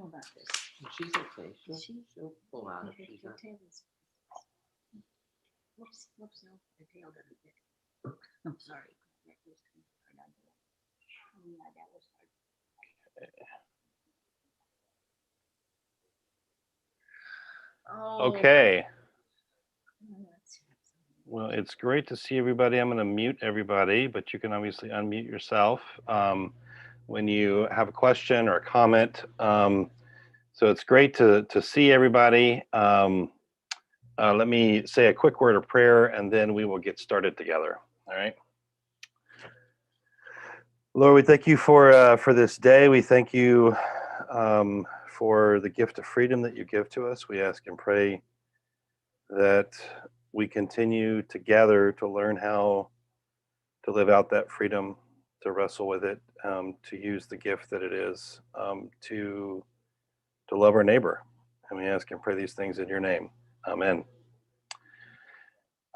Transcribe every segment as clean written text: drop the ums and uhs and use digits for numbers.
about this. She's okay. She- She'll pull out if The she's not. tail is- Whoops, no, the tail doesn't fit. I'm sorry. That was kind of hard on the- Yeah, that was hard. Oh. Okay. Let's have some- Well, it's great to see everybody. I'm going to mute everybody, but you can obviously unmute yourself when you have a question or a comment. So it's great to see everybody. Let me say a quick word of prayer, and then we will get started together. All right. Lord, we thank you for this day. We thank you for the gift of freedom that you give to us. We ask and pray that we continue together to learn how to live out that freedom, to wrestle with it, to use the gift that it is, to love our neighbor. And we ask and pray these things in your name. Amen.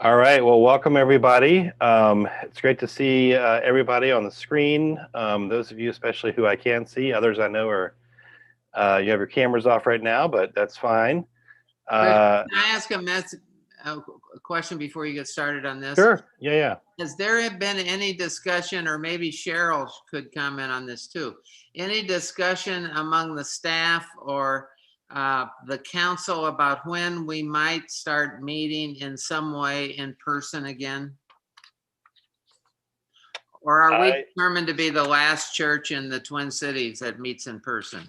All right. Well, welcome everybody. It's great to see everybody on the screen. Those of you, especially who I can see, others I know are you have your cameras off right now, but that's fine. Can I ask a question before you get started on this? Sure. Yeah. Has there been any discussion, or maybe Cheryl could comment on this too, any discussion among the staff or the council about when we might start meeting in some way in person again? Or are we determined to be the last church in the Twin Cities that meets in person?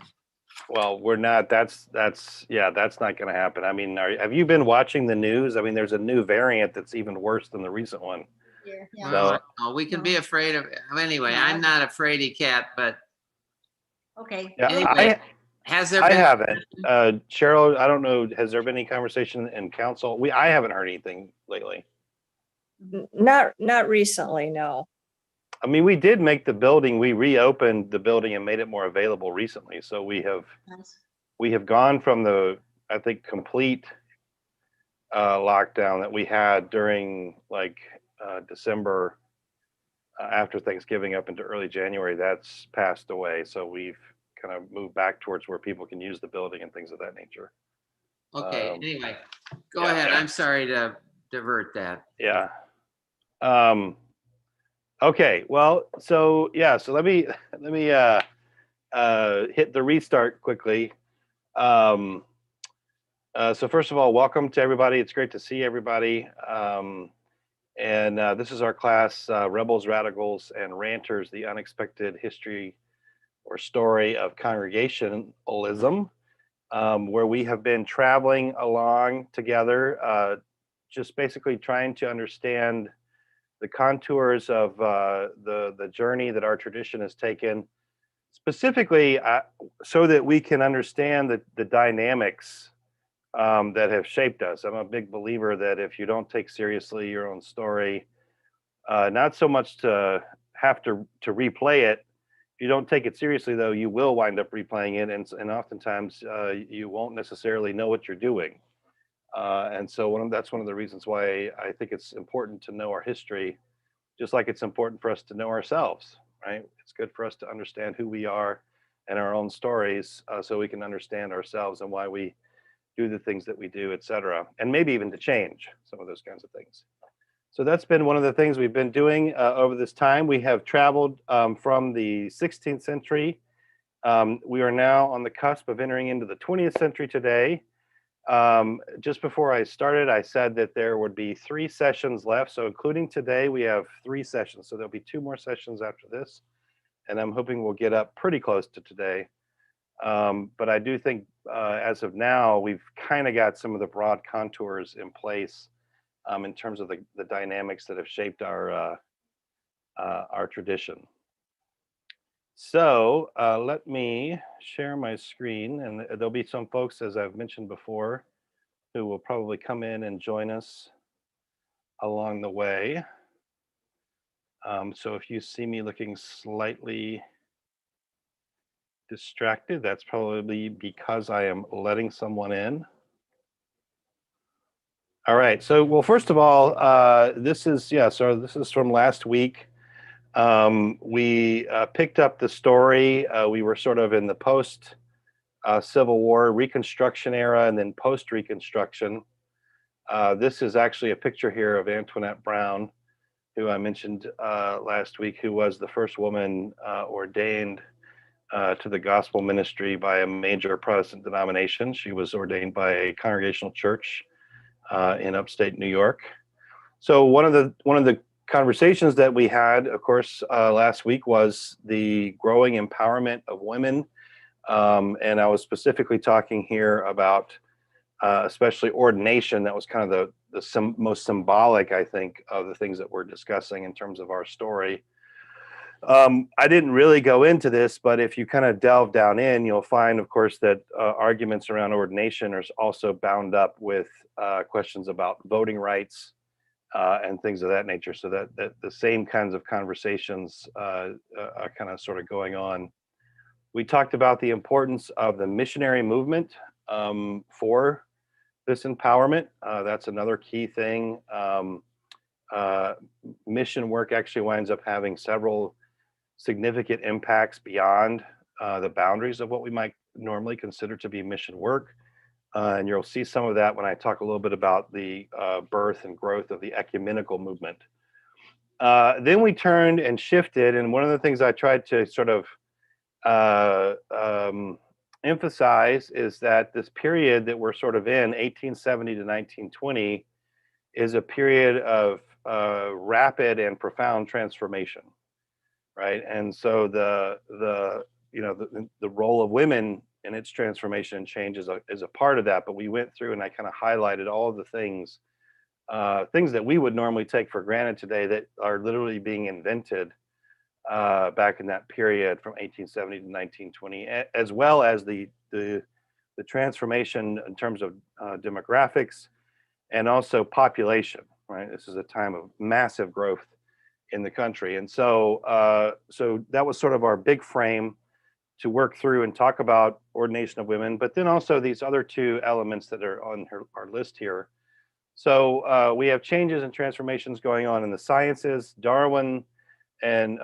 Well, we're not. That's not going to happen. I mean, have you been watching the news? I mean, there's a new variant that's even worse than the recent one. Yeah. So We can be afraid of. Anyway, I'm not a fraidy cat, but Okay. yeah, anyway, has there I been? haven't. Cheryl, I don't know. Has there been any conversation in council? I haven't heard anything lately. Not recently, no. I mean, we did make the building. We reopened the building and made it more available recently. So we have gone from the, I think, complete lockdown that we had during like December after Thanksgiving up into early January. That's passed away. So we've kind of moved back towards where people can use the building and things of that nature. Okay. Anyway, go ahead. I'm sorry to divert that. Yeah. Okay. Well, so yeah. So let me hit the restart quickly. So first of all, welcome to everybody. It's great to see everybody. And this is our class, Rebels, Radicals, and Ranters, the Unexpected History or Story of Congregationalism, where we have been traveling along together, just basically trying to understand the contours of the journey that our tradition has taken, specifically so that we can understand the dynamics that have shaped us. I'm a big believer that if you don't take seriously your own story, not so much to have to replay it, if you don't take it seriously, though, you will wind up replaying it, and oftentimes you won't necessarily know what you're doing. And so that's one of the reasons why I think it's important to know our history, just like it's important for us to know ourselves, right? It's good for us to understand who we are and our own stories so we can understand ourselves and why we do the things that we do, et cetera, and maybe even to change some of those kinds of things. So that's been one of the things we've been doing over this time. We have traveled from the 16th century. We are now on the cusp of entering into the 20th century today. Just before I started, I said that there would be 3 sessions left. So including today, we have 3 sessions. So there'll be 2 more sessions after this. And I'm hoping we'll get up pretty close to today. But I do think as of now, we've kind of got some of the broad contours in place in terms of the dynamics that have shaped our tradition. So let me share my screen, and there'll be some folks, as I've mentioned before, who will probably come in and join us along the way. So if you see me looking slightly distracted, that's probably because I am letting someone in. All right. So, well, first of all, this is from last week. We picked up the story. We were sort of in the post Civil War, Reconstruction era, and then post-Reconstruction. This is actually a picture here of Antoinette Brown, who I mentioned last week, who was the first woman ordained to the gospel ministry by a major Protestant denomination. She was ordained by a congregational church in upstate New York. So one of the conversations that we had, of course, last week was the growing empowerment of women, and I was specifically talking here about especially ordination. That was kind of the most symbolic, I think, of the things that we're discussing in terms of our story. I didn't really go into this, but if you kind of delve down in, you'll find, of course, that arguments around ordination are also bound up with questions about voting rights and things of that nature. So that the same kinds of conversations are kind of sort of going on. We talked about the importance of the missionary movement for this empowerment. That's another key thing. Mission work actually winds up having several significant impacts beyond the boundaries of what we might normally consider to be mission work. And you'll see some of that when I talk a little bit about the birth and growth of the ecumenical movement. Then we turned and shifted, and one of the things I tried to sort of emphasize is that this period that we're sort of in, 1870 to 1920, is a period of rapid and profound transformation. Right, and so the role of women in its transformation and change is a part of that. But we went through and I kind of highlighted all of the things that we would normally take for granted today that are literally being invented back in that period from 1870 to 1920, as well as the transformation in terms of demographics and also population. Right, this is a time of massive growth in the country. And so that was sort of our big frame to work through and talk about ordination of women, but then also these other two elements that are on our list here. So we have changes and transformations going on in the sciences, Darwin, and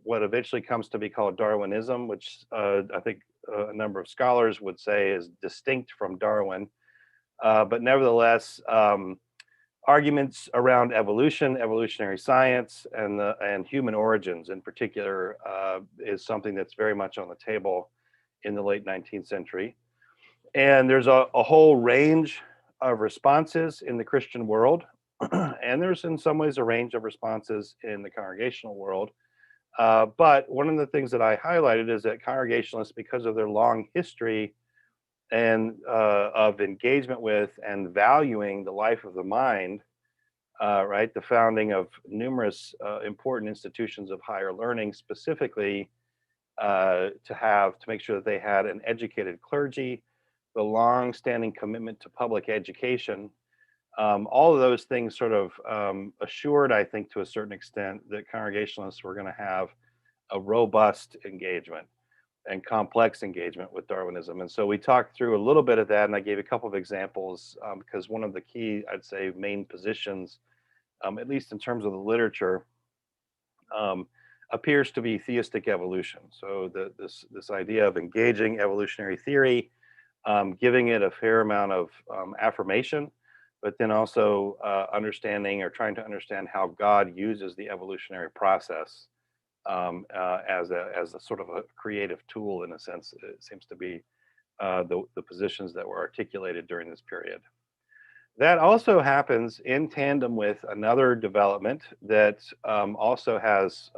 what eventually comes to be called Darwinism, which I think a number of scholars would say is distinct from Darwin. But nevertheless, arguments around evolution, evolutionary science, and human origins in particular is something that's very much on the table in the late 19th century. And there's a whole range of responses in the Christian world, and there's in some ways a range of responses in the congregational world. But one of the things that I highlighted is that Congregationalists, because of their long history and of engagement with and valuing the life of the mind, right, the founding of numerous important institutions of higher learning, specifically to make sure that they had an educated clergy, the long-standing commitment to public education. All of those things sort of assured, I think, to a certain extent, that Congregationalists were going to have a robust engagement and complex engagement with Darwinism. And so we talked through a little bit of that, and I gave a couple of examples because one of the key, I'd say, main positions, at least in terms of the literature, appears to be theistic evolution. So this idea of engaging evolutionary theory, giving it a fair amount of affirmation, but then also understanding or trying to understand how God uses the evolutionary process as a sort of a creative tool, in a sense. It seems to be the positions that were articulated during this period. That also happens in tandem with another development that also has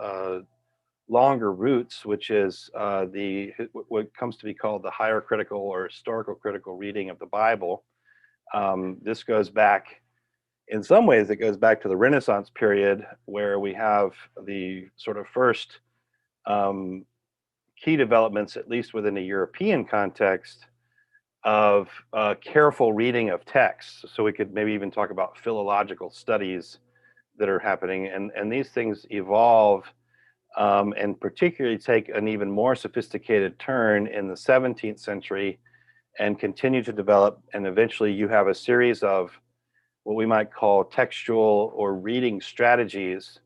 longer roots, which is what comes to be called the higher critical or historical critical reading of the Bible. This goes back, in some ways, it goes back to the Renaissance period, where we have the sort of first key developments, at least within a European context, of careful reading of texts. So we could maybe even talk about philological studies that are happening. And these things evolve and particularly take an even more sophisticated turn in the 17th century and continue to develop. And eventually you have a series of what we might call textual or reading strategies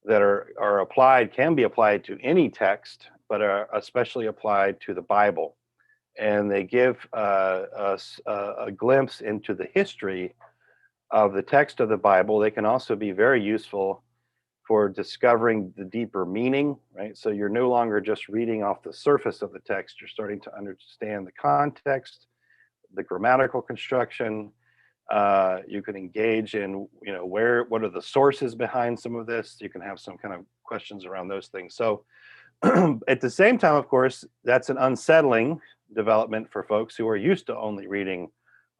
that are applied, can be applied to any text, but are especially applied to the Bible. and they give us a glimpse into the history of the text of the Bible. They can also be very useful for discovering the deeper meaning, right? So you're no longer just reading off the surface of the text, you're starting to understand the context, the grammatical construction. You can engage in, what are the sources behind some of this? You can have some kind of questions around those things. So at the same time, of course, that's an unsettling development for folks who are used to only reading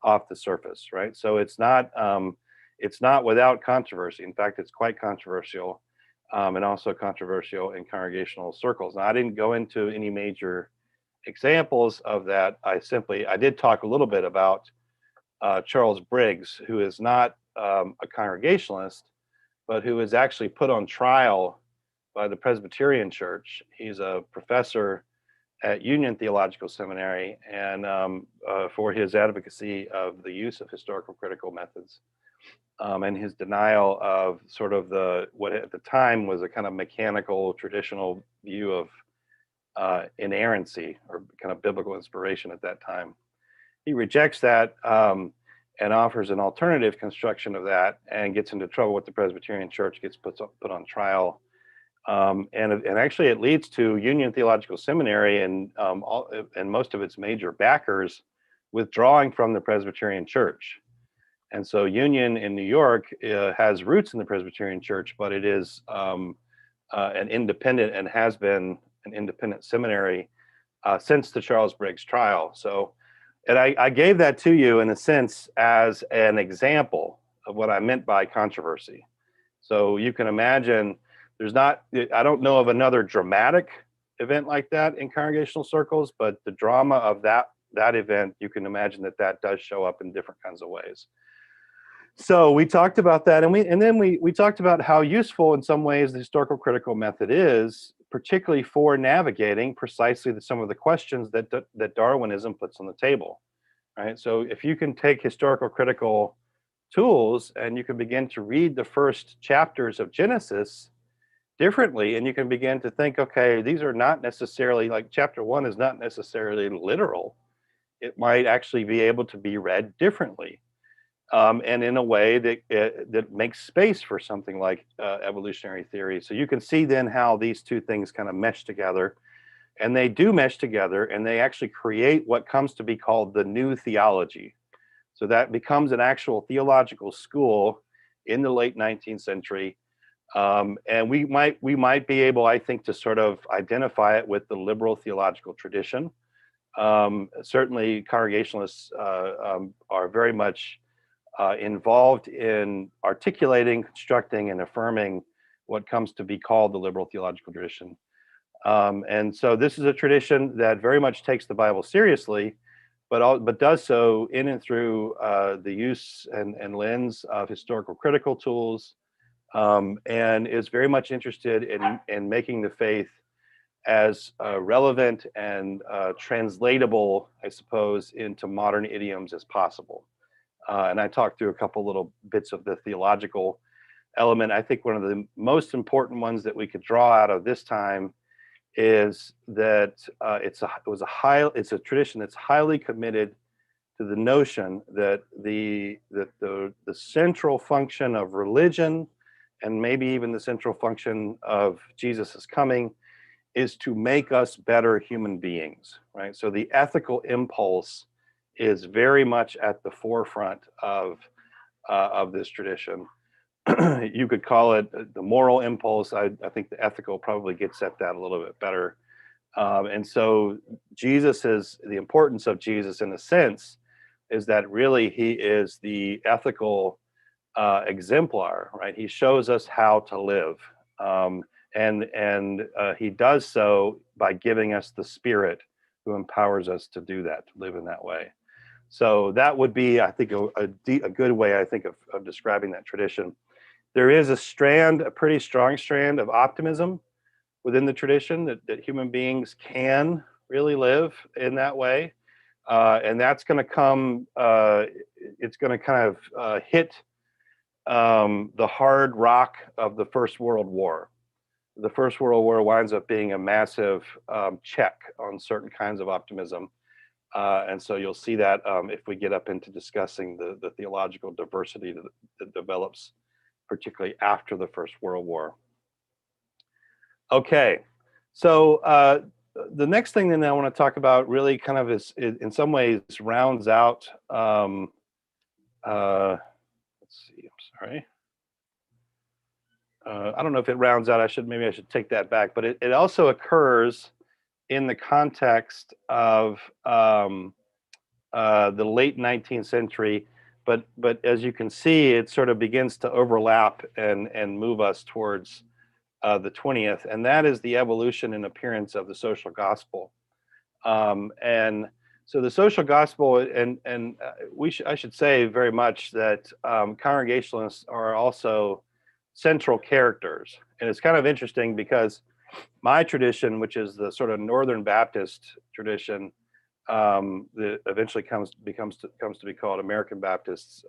off the surface, right? So it's not without controversy. In fact, it's quite controversial, and also controversial in congregational circles. Now, I didn't go into any major examples of that. I did talk a little bit about Charles Briggs, who is not a Congregationalist, but who is actually put on trial by the Presbyterian Church. He's a professor at Union Theological Seminary, and for his advocacy of the use of historical critical methods, and his denial of sort of what at the time was a kind of mechanical traditional view of inerrancy, or kind of biblical inspiration at that time. He rejects that, and offers an alternative construction of that, and gets into trouble with the Presbyterian Church, gets put on trial. And actually it leads to Union Theological Seminary and most of its major backers withdrawing from the Presbyterian Church. And so Union in New York has roots in the Presbyterian Church, but it is an independent, and has been an independent seminary since the Charles Briggs trial. So, and I gave that to you in a sense as an example of what I meant by controversy. So you can imagine I don't know of another dramatic event like that in congregational circles, but the drama of that event, you can imagine that does show up in different kinds of ways. So we talked about that, and then we talked about how useful in some ways the historical critical method is, particularly for navigating precisely some of the questions that Darwinism puts on the table, right? So if you can take historical critical tools and you can begin to read the first chapters of Genesis differently, and you can begin to think, okay, these are not necessarily, like chapter 1 is not necessarily literal. It might actually be able to be read differently. And in a way that makes space for something like evolutionary theory. So you can see then how these two things kind of mesh together, and they do mesh together, and they actually create what comes to be called the new theology. So that becomes an actual theological school in the late 19th century. And we might be able, I think, to sort of identify it with the liberal theological tradition. Certainly Congregationalists are very much involved in articulating, constructing, and affirming what comes to be called the liberal theological tradition. And so this is a tradition that very much takes the Bible seriously, but does so in and through the use and lens of historical critical tools, and is very much interested in making the faith as relevant and translatable, I suppose, into modern idioms as possible. And I talked through a couple little bits of the theological element. I think one of the most important ones that we could draw out of this time is that it's a tradition that's highly committed to the notion that the central function of religion, and maybe even the central function of Jesus's coming, is to make us better human beings, right? So the ethical impulse is very much at the forefront of this tradition. You could call it the moral impulse. I think the ethical probably gets at that a little bit better. And so the importance of Jesus, in a sense, is that really he is the ethical exemplar, right? He shows us how to live. And he does so by giving us the Spirit who empowers us to do that, to live in that way. So that would be, I think, a good way, I think, of describing that tradition. There is a pretty strong strand of optimism within the tradition that human beings can really live in that way. And that's going to come, it's going to kind of hit the hard rock of the First World War. The First World War winds up being a massive check on certain kinds of optimism. And so you'll see that if we get up into discussing the theological diversity that develops, particularly after the First World War. Okay, so the next thing then I want to talk about really kind of is in some ways rounds out, let's see, I'm sorry. I don't know if it rounds out, maybe I should take that back, but it also occurs in the context of the late 19th century, but as you can see, it sort of begins to overlap and move us towards the 20th, and that is the evolution and appearance of the social gospel. And so the social gospel, and I should say very much that Congregationalists are also central characters. And it's kind of interesting because my tradition, which is the sort of Northern Baptist tradition, that eventually comes to be called American Baptists,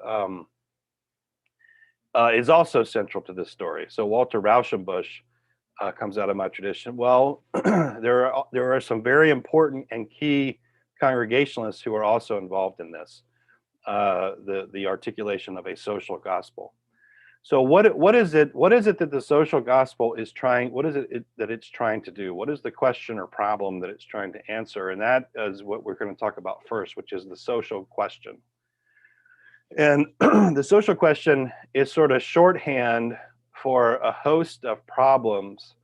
is also central to this story. So Walter Rauschenbusch comes out of my tradition. Well, there are some very important and key Congregationalists who are also involved in this, the articulation of a social gospel. So what is it that the social gospel is trying? What is it that it's trying to do? What is the question or problem that it's trying to answer? And that is what we're going to talk about first, which is the social question. And the social question is sort of shorthand for a host of problems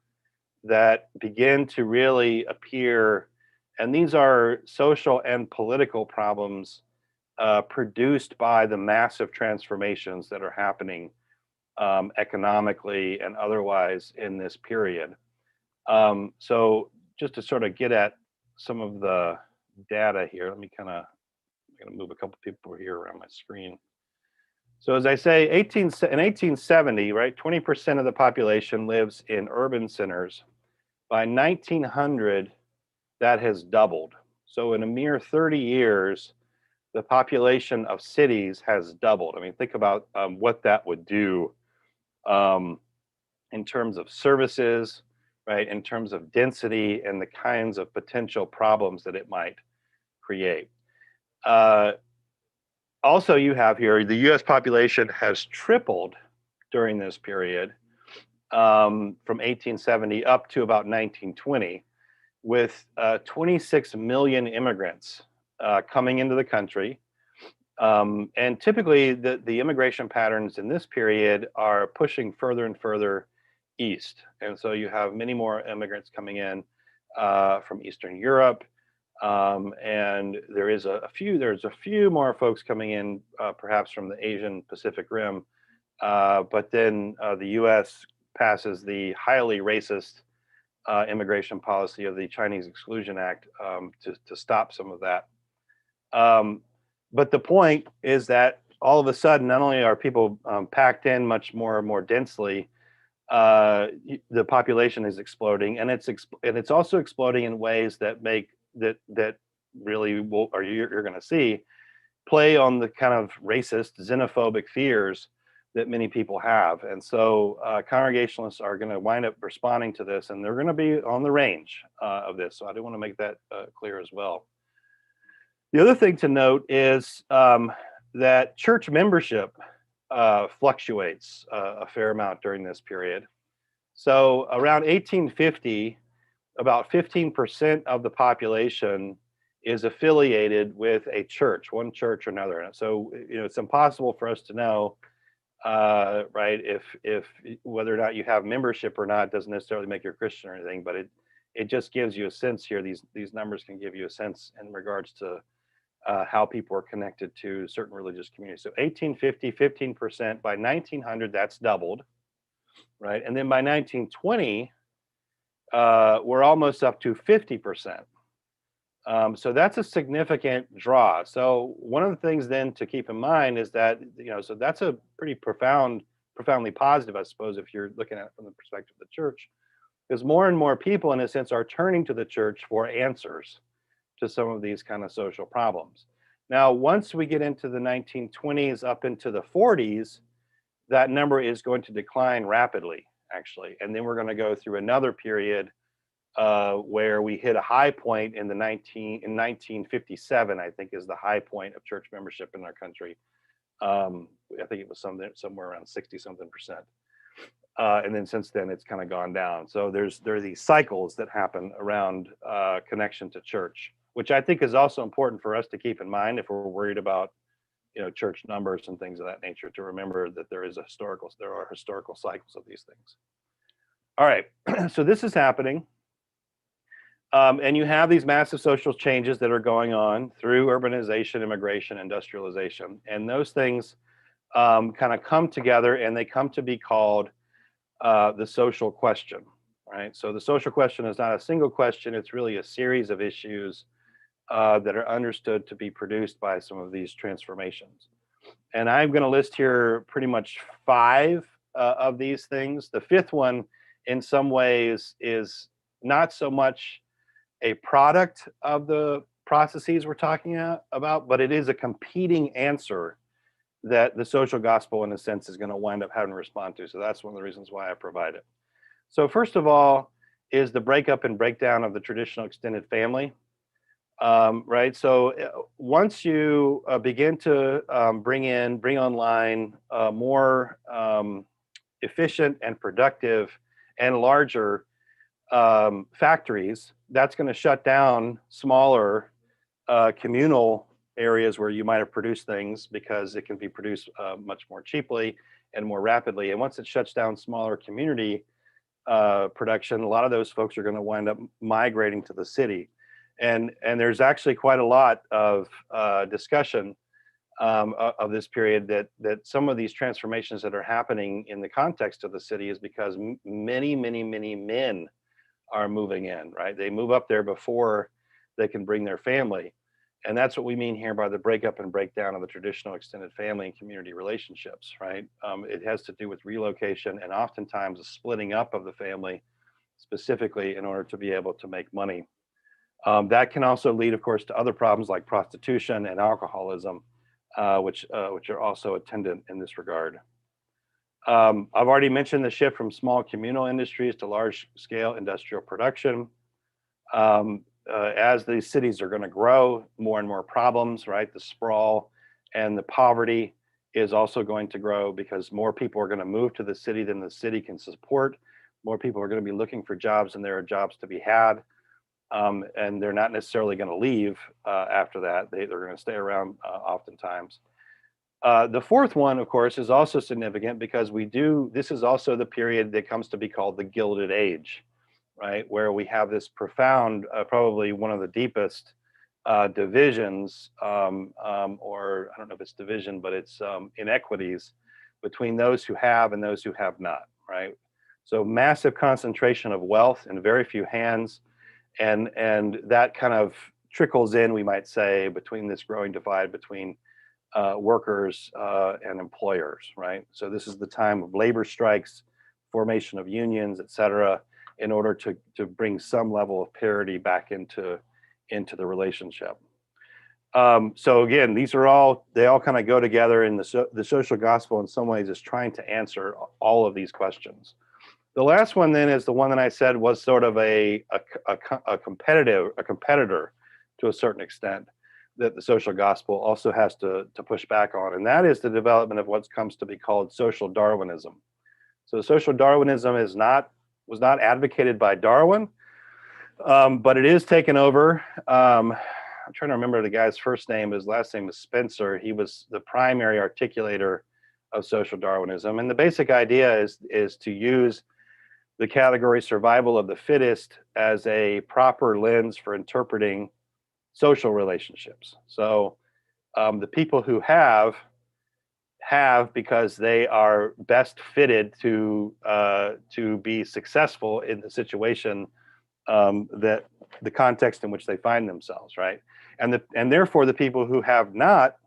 that begin to really appear, and these are social and political problems produced by the massive transformations that are happening economically and otherwise in this period. So just to sort of get at some of the data here, I'm gonna move a couple people here around my screen. So as I say, in 1870, right, 20% of the population lives in urban centers. By 1900, that has doubled. So in a mere 30 years, the population of cities has doubled. I mean, think about what that would do in terms of services, right, in terms of density and the kinds of potential problems that it might create. Also, you have here, the US population has tripled during this period from 1870 up to about 1920, with 26 million immigrants coming into the country. And typically the immigration patterns in this period are pushing further and further east. And so you have many more immigrants coming in from Eastern Europe. And there's a few more folks coming in perhaps from the Asian Pacific Rim. But then the US passes the highly racist immigration policy of the Chinese Exclusion Act to stop some of that. But the point is that all of a sudden, not only are people packed in much more densely, the population is exploding, and it's also exploding in ways that make that really will, or you're going to see, play on the kind of racist, xenophobic fears that many people have. And so Congregationalists are going to wind up responding to this, and they're going to be on the range of this. So I do want to make that clear as well. The other thing to note is that church membership fluctuates a fair amount during this period. So around 1850, about 15% of the population is affiliated with a church, one church or another. And so, it's impossible for us to know, right, if whether or not you have membership or not doesn't necessarily make you a Christian or anything, but it just gives you a sense here. These numbers can give you a sense in regards to how people are connected to certain religious communities. So 1850, 15%. By 1900, that's doubled, right? And then by 1920, we're almost up to 50%. So that's a significant draw. So one of the things then to keep in mind is that, so that's a pretty profoundly positive, I suppose, if you're looking at it from the perspective of the church, because more and more people, in a sense, are turning to the church for answers to some of these kind of social problems. Now, once we get into the 1920s up into the 40s, that number is going to decline rapidly, actually. And then we're going to go through another period where we hit a high point in 1957, I think is the high point of church membership in our country. I think it was somewhere around 60 something percent. And then since then it's kind of gone down. So there are these cycles that happen around connection to church, which I think is also important for us to keep in mind if we're worried about, church numbers and things of that nature, to remember that there are historical cycles of these things. All right, so this is happening. And you have these massive social changes that are going on through urbanization, immigration, industrialization. And those things kind of come together, and they come to be called the social question, right? So the social question is not a single question, it's really a series of issues that are understood to be produced by some of these transformations. And I'm going to list here pretty much 5 of these things. The 5th one, in some ways, is not so much a product of the processes we're talking about, but it is a competing answer that the social gospel, in a sense, is going to wind up having to respond to. So that's one of the reasons why I provide it. So first of all is the breakup and breakdown of the traditional extended family. Right. So once you begin to bring online more efficient and productive and larger factories, that's going to shut down smaller communal areas where you might have produced things, because it can be produced much more cheaply and more rapidly. And once it shuts down smaller community production, a lot of those folks are going to wind up migrating to the city. And there's actually quite a lot of discussion of this period that some of these transformations that are happening in the context of the city is because many men are moving in, right? They move up there before they can bring their family. And that's what we mean here by the breakup and breakdown of the traditional extended family and community relationships, right? It has to do with relocation and oftentimes a splitting up of the family, specifically in order to be able to make money. That can also lead, of course, to other problems like prostitution and alcoholism, which are also attendant in this regard. I've already mentioned the shift from small communal industries to large-scale industrial production. As these cities are going to grow, more and more problems, right? The sprawl and the poverty is also going to grow because more people are going to move to the city than the city can support. More people are going to be looking for jobs, and there are jobs to be had. And they're not necessarily going to leave after that. They're going to stay around oftentimes. The 4th one, of course, is also significant because this is also the period that comes to be called the Gilded Age, right? Where we have this profound, probably one of the deepest divisions, or I don't know if it's division, but it's inequities between those who have and those who have not, right? So massive concentration of wealth in very few hands. And that kind of trickles in, we might say, between this growing divide between workers and employers, right? So this is the time of labor strikes, formation of unions, et cetera, in order to bring some level of parity back into the relationship. So again, they all kind of go together, in the social gospel in some ways is trying to answer all of these questions. The last one then is the one that I said was sort of a competitor to a certain extent that the social gospel also has to push back on, and that is the development of what comes to be called social Darwinism. So social Darwinism was not advocated by Darwin, but it is taken over. I'm trying to remember the guy's first name. His last name is Spencer. He was the primary articulator of social Darwinism, and the basic idea is to use the category survival of the fittest as a proper lens for interpreting social relationships. So the people who have because they are best fitted to be successful in the situation, that the context in which they find themselves, right? And therefore the people who have not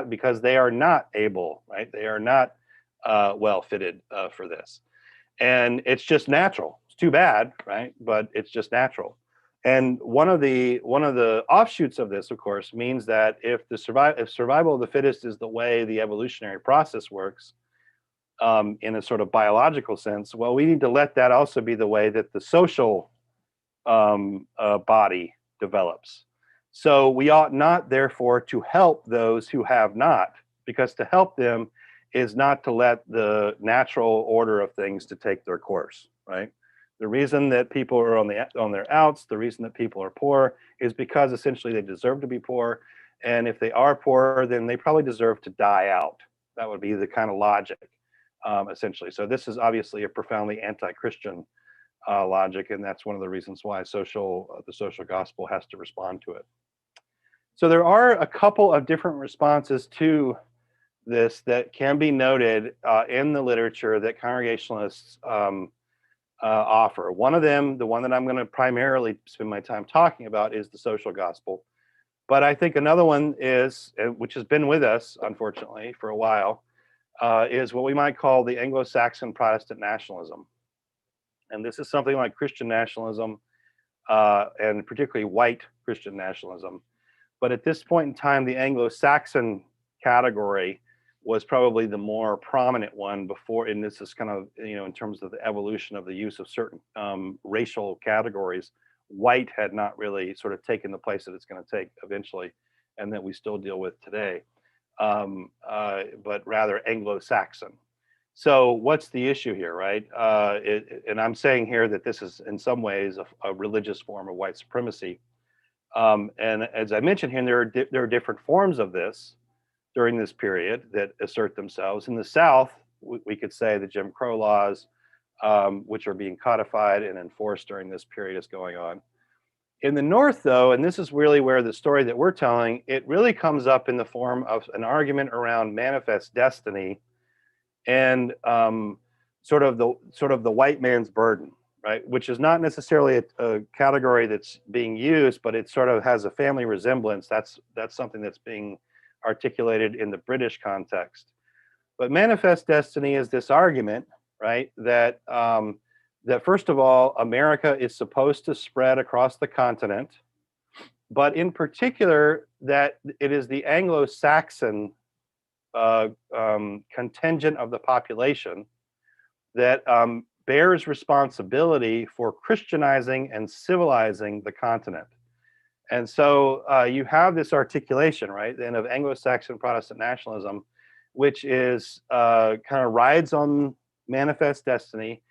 because they are not able, right? They are not well fitted for this. And it's just natural. It's too bad, right? But it's just natural. And one of the offshoots of this, of course, means that if survival of the fittest is the way the evolutionary process works, in a sort of biological sense, well, we need to let that also be the way that the social body develops. So we ought not, therefore, to help those who have not, because to help them is not to let the natural order of things to take their course, right? The reason that people are on their outs, the reason that people are poor is because essentially they deserve to be poor. And if they are poor, then they probably deserve to die out. That would be the kind of logic, essentially. So this is obviously a profoundly anti-Christian logic, and that's one of the reasons why the social gospel has to respond to it. So there are a couple of different responses to this that can be noted in the literature that Congregationalists offer. One of them, the one that I'm going to primarily spend my time talking about, is the social gospel. But I think another one is, which has been with us, unfortunately, for a while, is what we might call the Anglo-Saxon Protestant nationalism. And this is something like Christian nationalism, and particularly white Christian nationalism. But at this point in time, the Anglo-Saxon category was probably the more prominent one before, and this is kind of, in terms of the evolution of the use of certain racial categories, white had not really sort of taken the place that it's going to take eventually, and that we still deal with today, but rather Anglo-Saxon. So what's the issue here, right? And I'm saying here that this is in some ways a religious form of white supremacy. And as I mentioned here, there are different forms of this during this period that assert themselves. In the South, we could say the Jim Crow laws, which are being codified and enforced during this period, is going on. In the North, though, and this is really where the story that we're telling, it really comes up in the form of an argument around manifest destiny and sort of the white man's burden, right? Which is not necessarily a category that's being used, but it sort of has a family resemblance. That's something that's being articulated in the British context. But manifest destiny is this argument, right, that that first of all, America is supposed to spread across the continent, but in particular that it is the Anglo-Saxon contingent of the population that bears responsibility for Christianizing and civilizing the continent. And so you have this articulation, right, then of Anglo-Saxon Protestant nationalism, which is kind of rides on manifest destiny,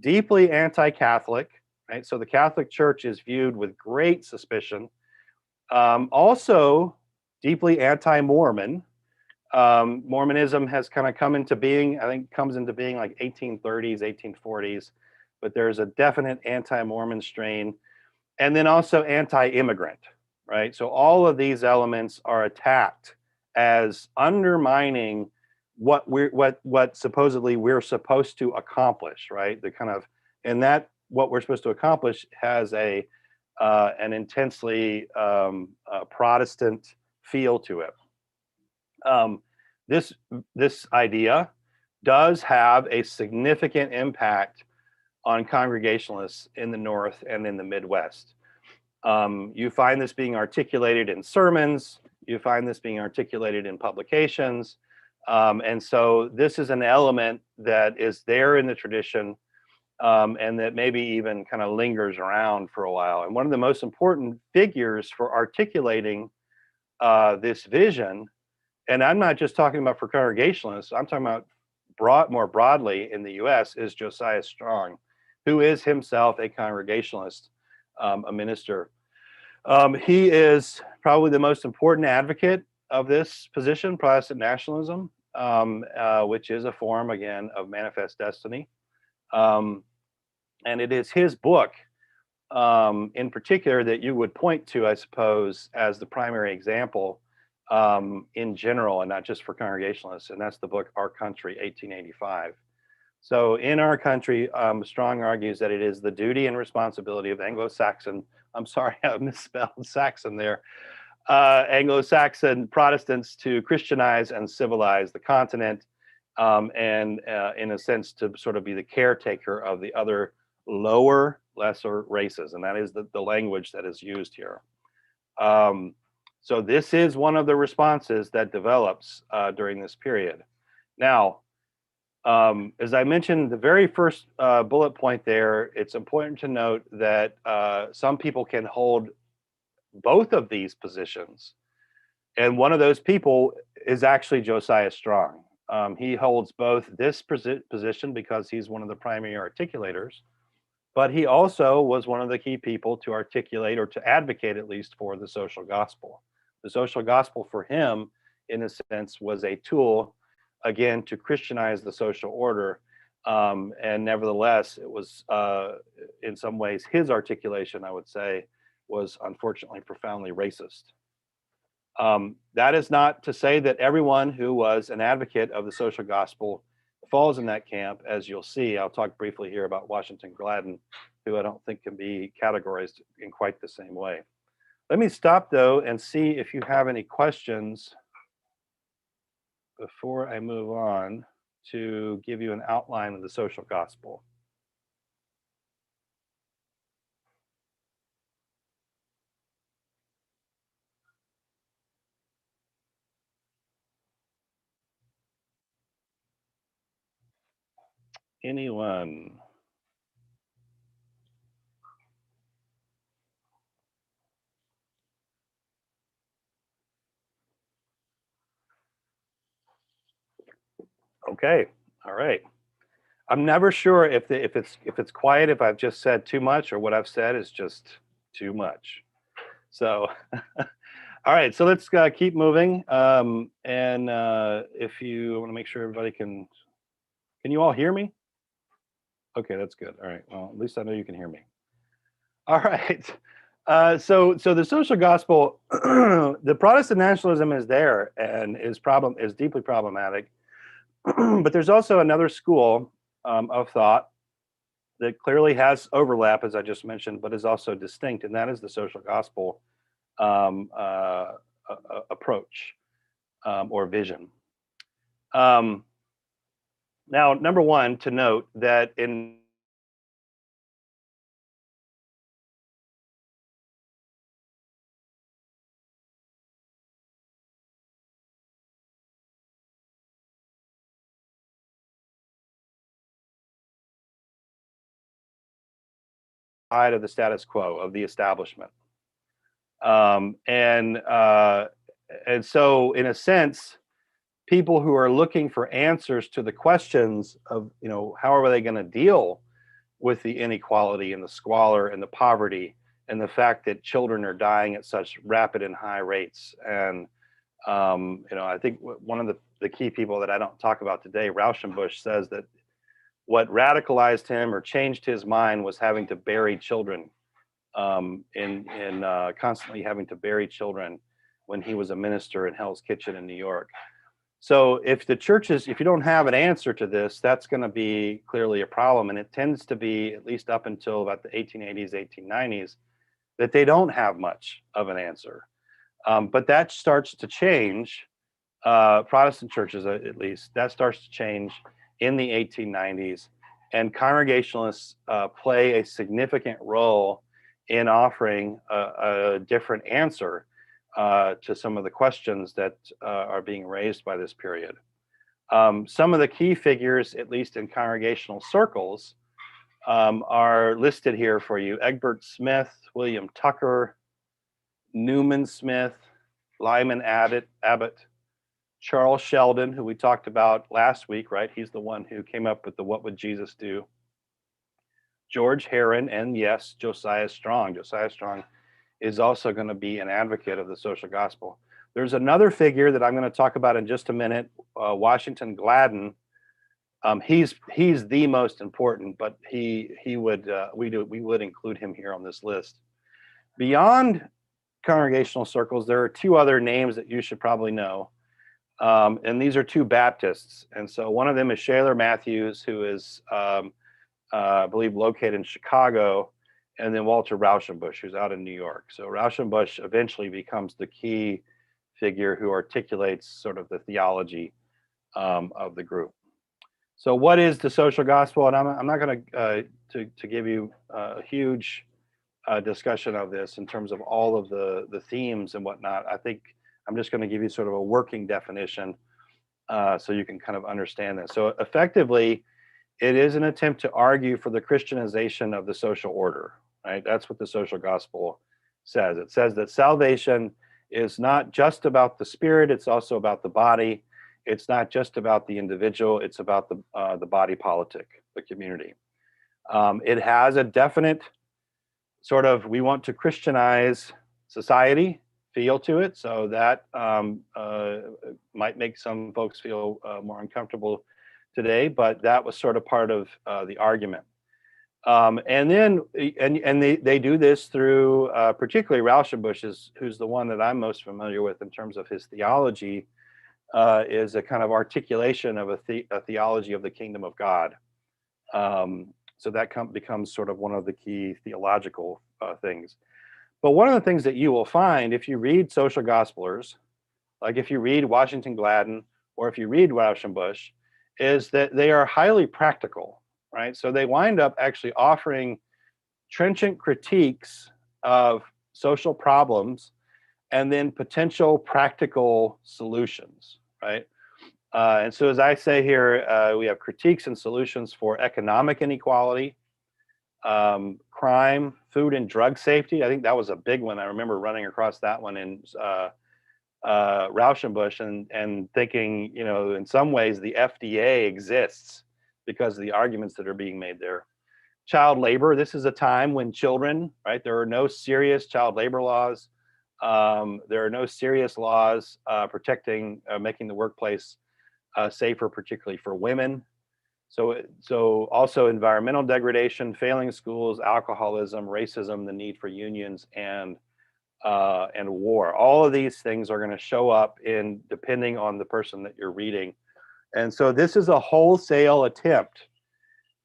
deeply anti-Catholic, right? So the Catholic Church is viewed with great suspicion. Also deeply anti-Mormon. Mormonism has kind of come into being, I think comes into being like 1830s, 1840s, but there's a definite anti-Mormon strain, and then also anti-immigrant, right? So all of these elements are attacked as undermining what supposedly we're supposed to accomplish, right? The kind of, and that what we're supposed to accomplish has an intensely Protestant feel to it. This idea does have a significant impact on Congregationalists in the North and in the Midwest. You find this being articulated in sermons, you find this being articulated in publications, and so this is an element that is there in the tradition, and that maybe even kind of lingers around for a while. And one of the most important figures for articulating this vision, and I'm not just talking about for Congregationalists, I'm talking about more broadly in the US, is Josiah Strong, who is himself a Congregationalist, a minister. He is probably the most important advocate of this position, Protestant nationalism, which is a form, again, of manifest destiny. And it is his book, in particular, that you would point to, I suppose, as the primary example in general, and not just for Congregationalists, and that's the book Our Country, 1885. So in Our Country, Strong argues that it is the duty and responsibility of Anglo-Saxon, I'm sorry, I misspelled Saxon there, Anglo-Saxon Protestants to Christianize and civilize the continent, and in a sense to sort of be the caretaker of the other lower, lesser races, and that is the language that is used here. So this is one of the responses that develops during this period. Now, As I mentioned, the very first bullet point there, it's important to note that some people can hold both of these positions. And one of those people is actually Josiah Strong. He holds both this position because he's one of the primary articulators, but he also was one of the key people to articulate or to advocate, at least, for the social gospel. The social gospel for him, in a sense, was a tool, again, to Christianize the social order. And nevertheless, it was, in some ways, his articulation, I would say, was unfortunately profoundly racist. That is not to say that everyone who was an advocate of the social gospel falls in that camp, as you'll see. I'll talk briefly here about Washington Gladden, who I don't think can be categorized in quite the same way. Let me stop though and see if you have any questions before I move on to give you an outline of the social gospel. Anyone? Okay, all right. I'm never sure if it's quiet, if I've just said too much, or what I've said is just too much. So, all right. So let's keep moving. If you want to make sure everybody can you all hear me? Okay, that's good. All right. Well, at least I know you can hear me. All right. So the social gospel, the Protestant nationalism is there and is deeply problematic. But there's also another school of thought that clearly has overlap, as I just mentioned, but is also distinct, and that is the social gospel approach or vision. Now, number one, to note that in side of the status quo of the establishment, and so in a sense, people who are looking for answers to the questions of how are they going to deal with the inequality and the squalor and the poverty and the fact that children are dying at such rapid and high rates. And I think one of the key people that I don't talk about today, Rauschenbusch, says that what radicalized him or changed his mind was having to bury children, constantly having to bury children when he was a minister in Hell's Kitchen in New York. So if you don't have an answer to this, that's going to be clearly a problem. And it tends to be, at least up until about the 1880s, 1890s, that they don't have much of an answer. But that starts to change, Protestant churches at least, that starts to change in the 1890s. And Congregationalists play a significant role in offering a different answer to some of the questions that are being raised by this period. Some of the key figures, at least in Congregational circles, are listed here for you: Egbert Smith, William Tucker, Newman Smith, Lyman Abbott, Charles Sheldon, who we talked about last week, right? He's the one who came up with the "What Would Jesus Do?" George Herron, and yes, Josiah Strong. Josiah Strong is also going to be an advocate of the social gospel. There's another figure that I'm going to talk about in just a minute, Washington Gladden. He's the most important, but we would include him here on this list. Beyond Congregational circles, there are two other names that you should probably know, and these are two Baptists. And so one of them is Shaler Matthews, who is, I believe, located in Chicago, and then Walter Rauschenbusch, who's out in New York. So Rauschenbusch eventually becomes the key figure who articulates sort of the theology of the group. So what is the social gospel? And I'm not going to give you a huge discussion of this in terms of all of the themes and whatnot. I think I'm just going to give you sort of a working definition. so you can kind of understand that. So effectively, it is an attempt to argue for the Christianization of the social order, right? That's what the social gospel says. It says that salvation is not just about the spirit, it's also about the body. It's not just about the individual, it's about the body politic, the community. It has a definite sort of, we want to Christianize society feel to it. So that might make some folks feel more uncomfortable today, but that was sort of part of the argument. And then, and they do this through, particularly Rauschenbusch, who's the one that I'm most familiar with in terms of his theology, is a kind of articulation of a theology of the kingdom of God. So that becomes sort of one of the key theological things. But one of the things that you will find if you read social gospelers, like if you read Washington Gladden or if you read Rauschenbusch, is that they are highly practical, right? So they wind up actually offering trenchant critiques of social problems and then potential practical solutions, right? And so as I say here, we have critiques and solutions for economic inequality, crime, food and drug safety. I think that was a big one. I remember running across that one in Rauschenbusch and thinking, you know, in some ways the FDA exists because of the arguments that are being made there. Child labor. This is a time when children, right? There are no serious child labor laws. There are no serious laws protecting, making the workplace safer, particularly for women. So also environmental degradation, failing schools, alcoholism, racism, the need for unions, and war. All of these things are going to show up in depending on the person that you're reading. And so this is a wholesale attempt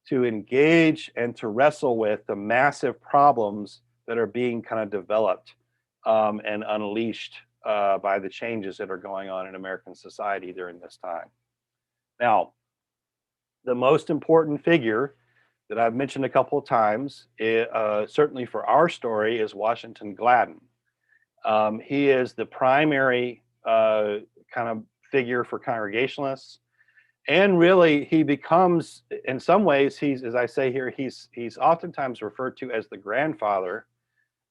to engage and to wrestle with the massive problems that are being kind of developed and unleashed by the changes that are going on in American society during this time. Now, the most important figure that I've mentioned a couple of times, certainly for our story, is Washington Gladden. He is the primary kind of figure for Congregationalists. And really, he becomes, in some ways, as I say here, he's oftentimes referred to as the grandfather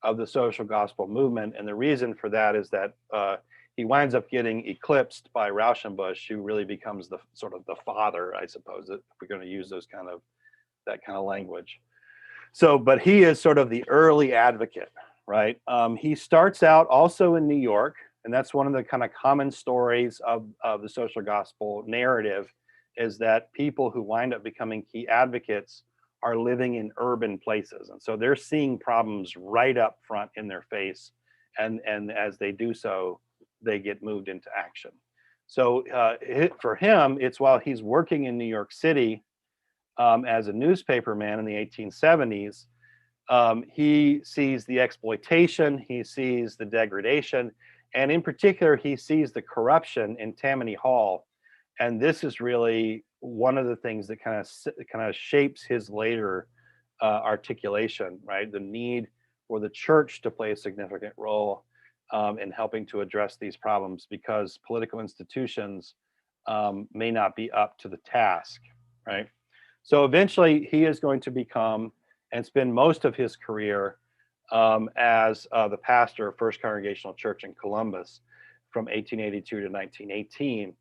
of the social gospel movement. And the reason for that is that he winds up getting eclipsed by Rauschenbusch, who really becomes the sort of the father, I suppose, if we're going to use that kind of language. So, but he is sort of the early advocate, right? He starts out also in New York, and that's one of the kind of common stories of the social gospel narrative, is that people who wind up becoming key advocates are living in urban places. And so they're seeing problems right up front in their face. And as they do so, they get moved into action. So for him, it's while he's working in New York City as a newspaper man in the 1870s, he sees the exploitation, he sees the degradation, and in particular, he sees the corruption in Tammany Hall. And this is really one of the things that kind of shapes his later articulation, right? The need for the church to play a significant role in helping to address these problems, because political institutions may not be up to the task, right? So eventually he is going to become and spend most of his career as the pastor of First Congregational Church in Columbus from 1882 to 1918.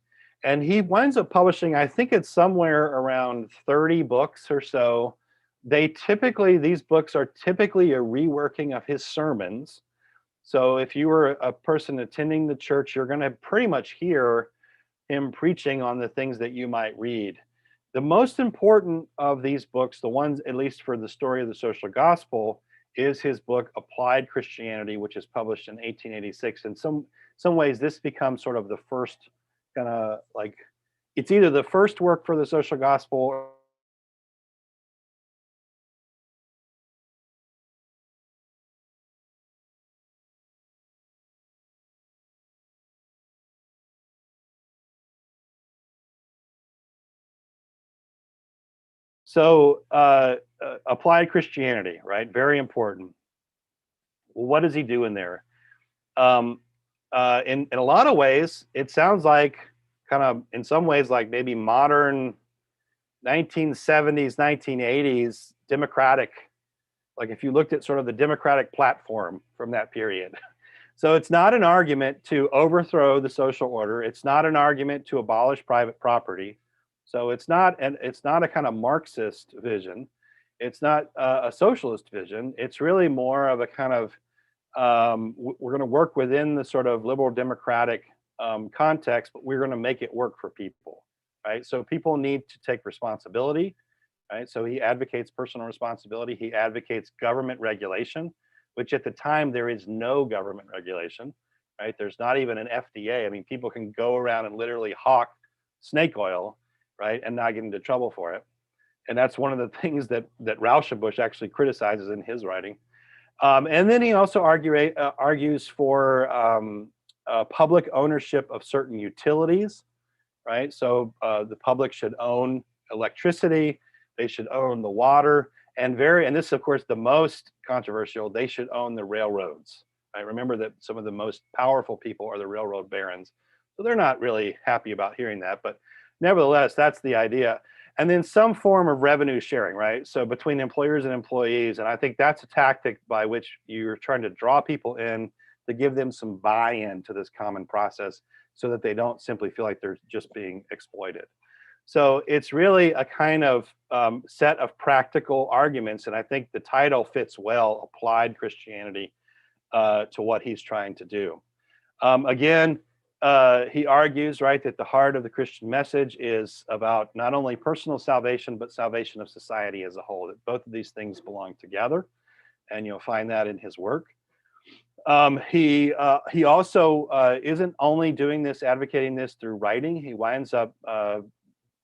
And he winds up publishing, I think it's somewhere around 30 books or so. These books are typically a reworking of his sermons. So if you were a person attending the church, you're going to pretty much hear him preaching on the things that you might read. The most important of these books, the ones at least for the story of the social gospel, is his book Applied Christianity, which is published in 1886. In some ways, this becomes sort of the first kind of like, it's either the first work for the social gospel Applied Christianity, right? Very important. Well, what does he do in there? In a lot of ways, it sounds like kind of in some ways like maybe modern 1970s, 1980s Democratic, like if you looked at sort of the Democratic platform from that period. So it's not an argument to overthrow the social order. It's not an argument to abolish private property. So it's not a kind of Marxist vision. It's not a socialist vision. It's really more of a kind of we're going to work within the sort of liberal democratic context, but we're going to make it work for people, right? So people need to take responsibility, right? So he advocates personal responsibility. He advocates government regulation, which at the time there is no government regulation, right? There's not even an FDA. I mean, people can go around and literally hawk snake oil, right, and not get into trouble for it. And that's one of the things that Rauschenbusch actually criticizes in his writing. And then he also argues for public ownership of certain utilities, right? So the public should own electricity, they should own the water, and this is of course the most controversial, they should own the railroads, right? Remember that some of the most powerful people are the railroad barons. So they're not really happy about hearing that, but nevertheless, that's the idea. And then some form of revenue sharing, right? So between employers and employees. And I think that's a tactic by which you're trying to draw people in to give them some buy-in to this common process so that they don't simply feel like they're just being exploited. So it's really a kind of set of practical arguments. And I think the title fits well, Applied Christianity, to what he's trying to do. Again, he argues, right, that the heart of the Christian message is about not only personal salvation, but salvation of society as a whole, that both of these things belong together. And you'll find that in his work. He also isn't only doing this, advocating this through writing. He winds up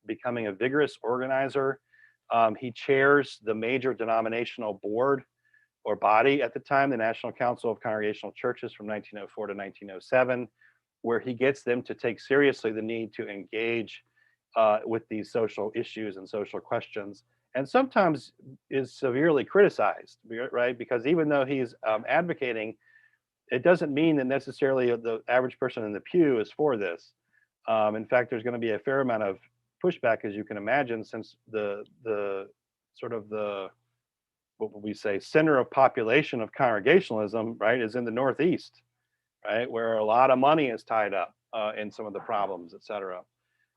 becoming a vigorous organizer. He chairs the major denominational board or body at the time, the National Council of Congregational Churches from 1904 to 1907, where he gets them to take seriously the need to engage with these social issues and social questions, and sometimes is severely criticized, right? Because even though he's advocating, it doesn't mean that necessarily the average person in the pew is for this. In fact, there's going to be a fair amount of pushback, as you can imagine, since the sort of the, what would we say, center of population of Congregationalism, right, is in the Northeast, right, where a lot of money is tied up in some of the problems, et cetera.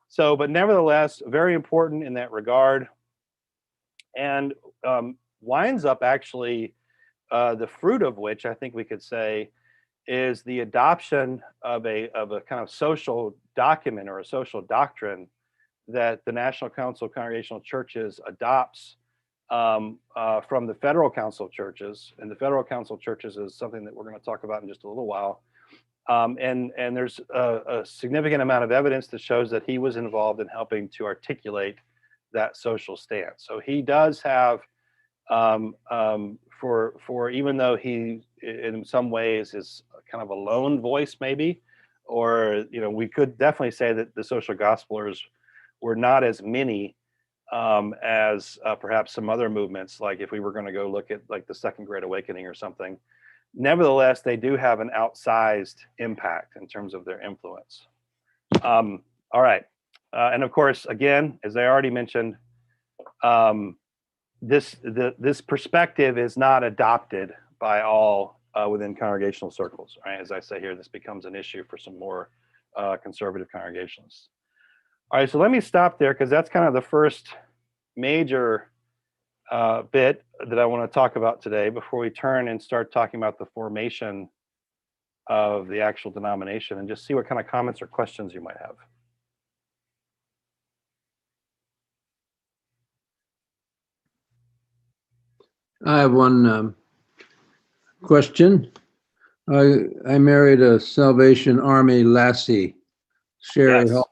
So, but nevertheless, very important in that regard, and winds up actually, the fruit of which I think we could say is the adoption of a kind of social document or a social doctrine that the National Council of Congregational Churches adopts from the Federal Council of Churches. And the Federal Council of Churches is something that we're going to talk about in just a little while. And there's a significant amount of evidence that shows that he was involved in helping to articulate that social stance. So he does have, for even though he in some ways is kind of a lone voice maybe, or, you know, we could definitely say that the social gospelers were not as many as perhaps some other movements, like if we were going to go look at like the Second Great Awakening or something. Nevertheless, they do have an outsized impact in terms of their influence. All right. And of course, again, as I already mentioned, this perspective is not adopted by all within congregational circles, right? As I say here, this becomes an issue for some more conservative congregationalists. All right, so let me stop there because that's kind of the first major bit that I want to talk about today before we turn and start talking about the formation of the actual denomination and just see what kind of comments or questions you might have. I have one question. I married a Salvation Army lassie, Sherry Yes. Hall.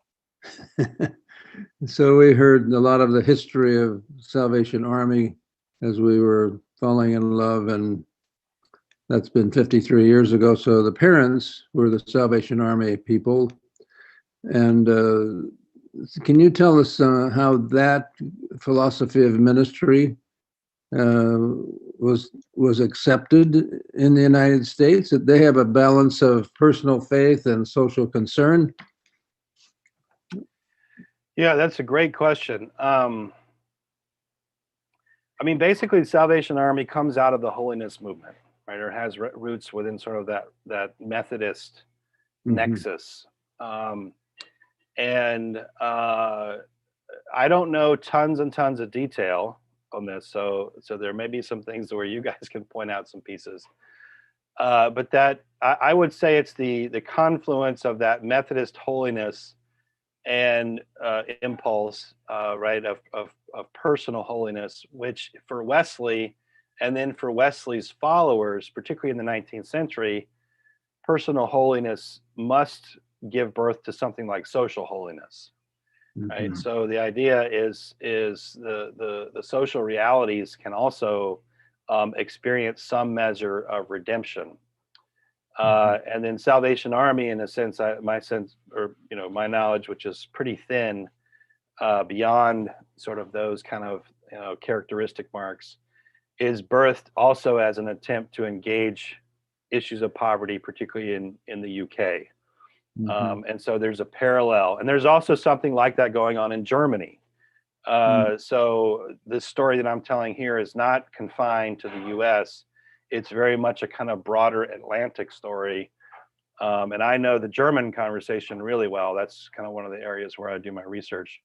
So we heard a lot of the history of Salvation Army as we were falling in love, and that's been 53 years ago. So the parents were the Salvation Army people. And can you tell us how that philosophy of ministry was accepted in the United States? That they have a balance of personal faith and social concern? Yeah, that's a great question. I mean, basically, the Salvation Army comes out of the holiness movement, right? Or has roots within sort of that Methodist Mhm. nexus. Um, and I don't know tons and tons of detail on this, so there may be some things where you guys can point out some pieces. But that I would say it's the confluence of that Methodist holiness and impulse, right, of personal holiness, which for Wesley, and then for Wesley's followers, particularly in the 19th century, personal holiness must give birth to something like social holiness, right? Mhm. So the idea is the social realities can also experience some measure of redemption. And then Salvation Army, in a sense, my sense, or my knowledge, which is pretty thin, beyond sort of those kind of characteristic marks, is birthed also as an attempt to engage issues of poverty, particularly in the UK. Mhm. And so there's a parallel, and there's also something like that going on in Germany. So the story that I'm telling here is not confined to the US. It's very much a kind of broader Atlantic story. And I know the German conversation really well. That's kind of one of the areas where I do my research.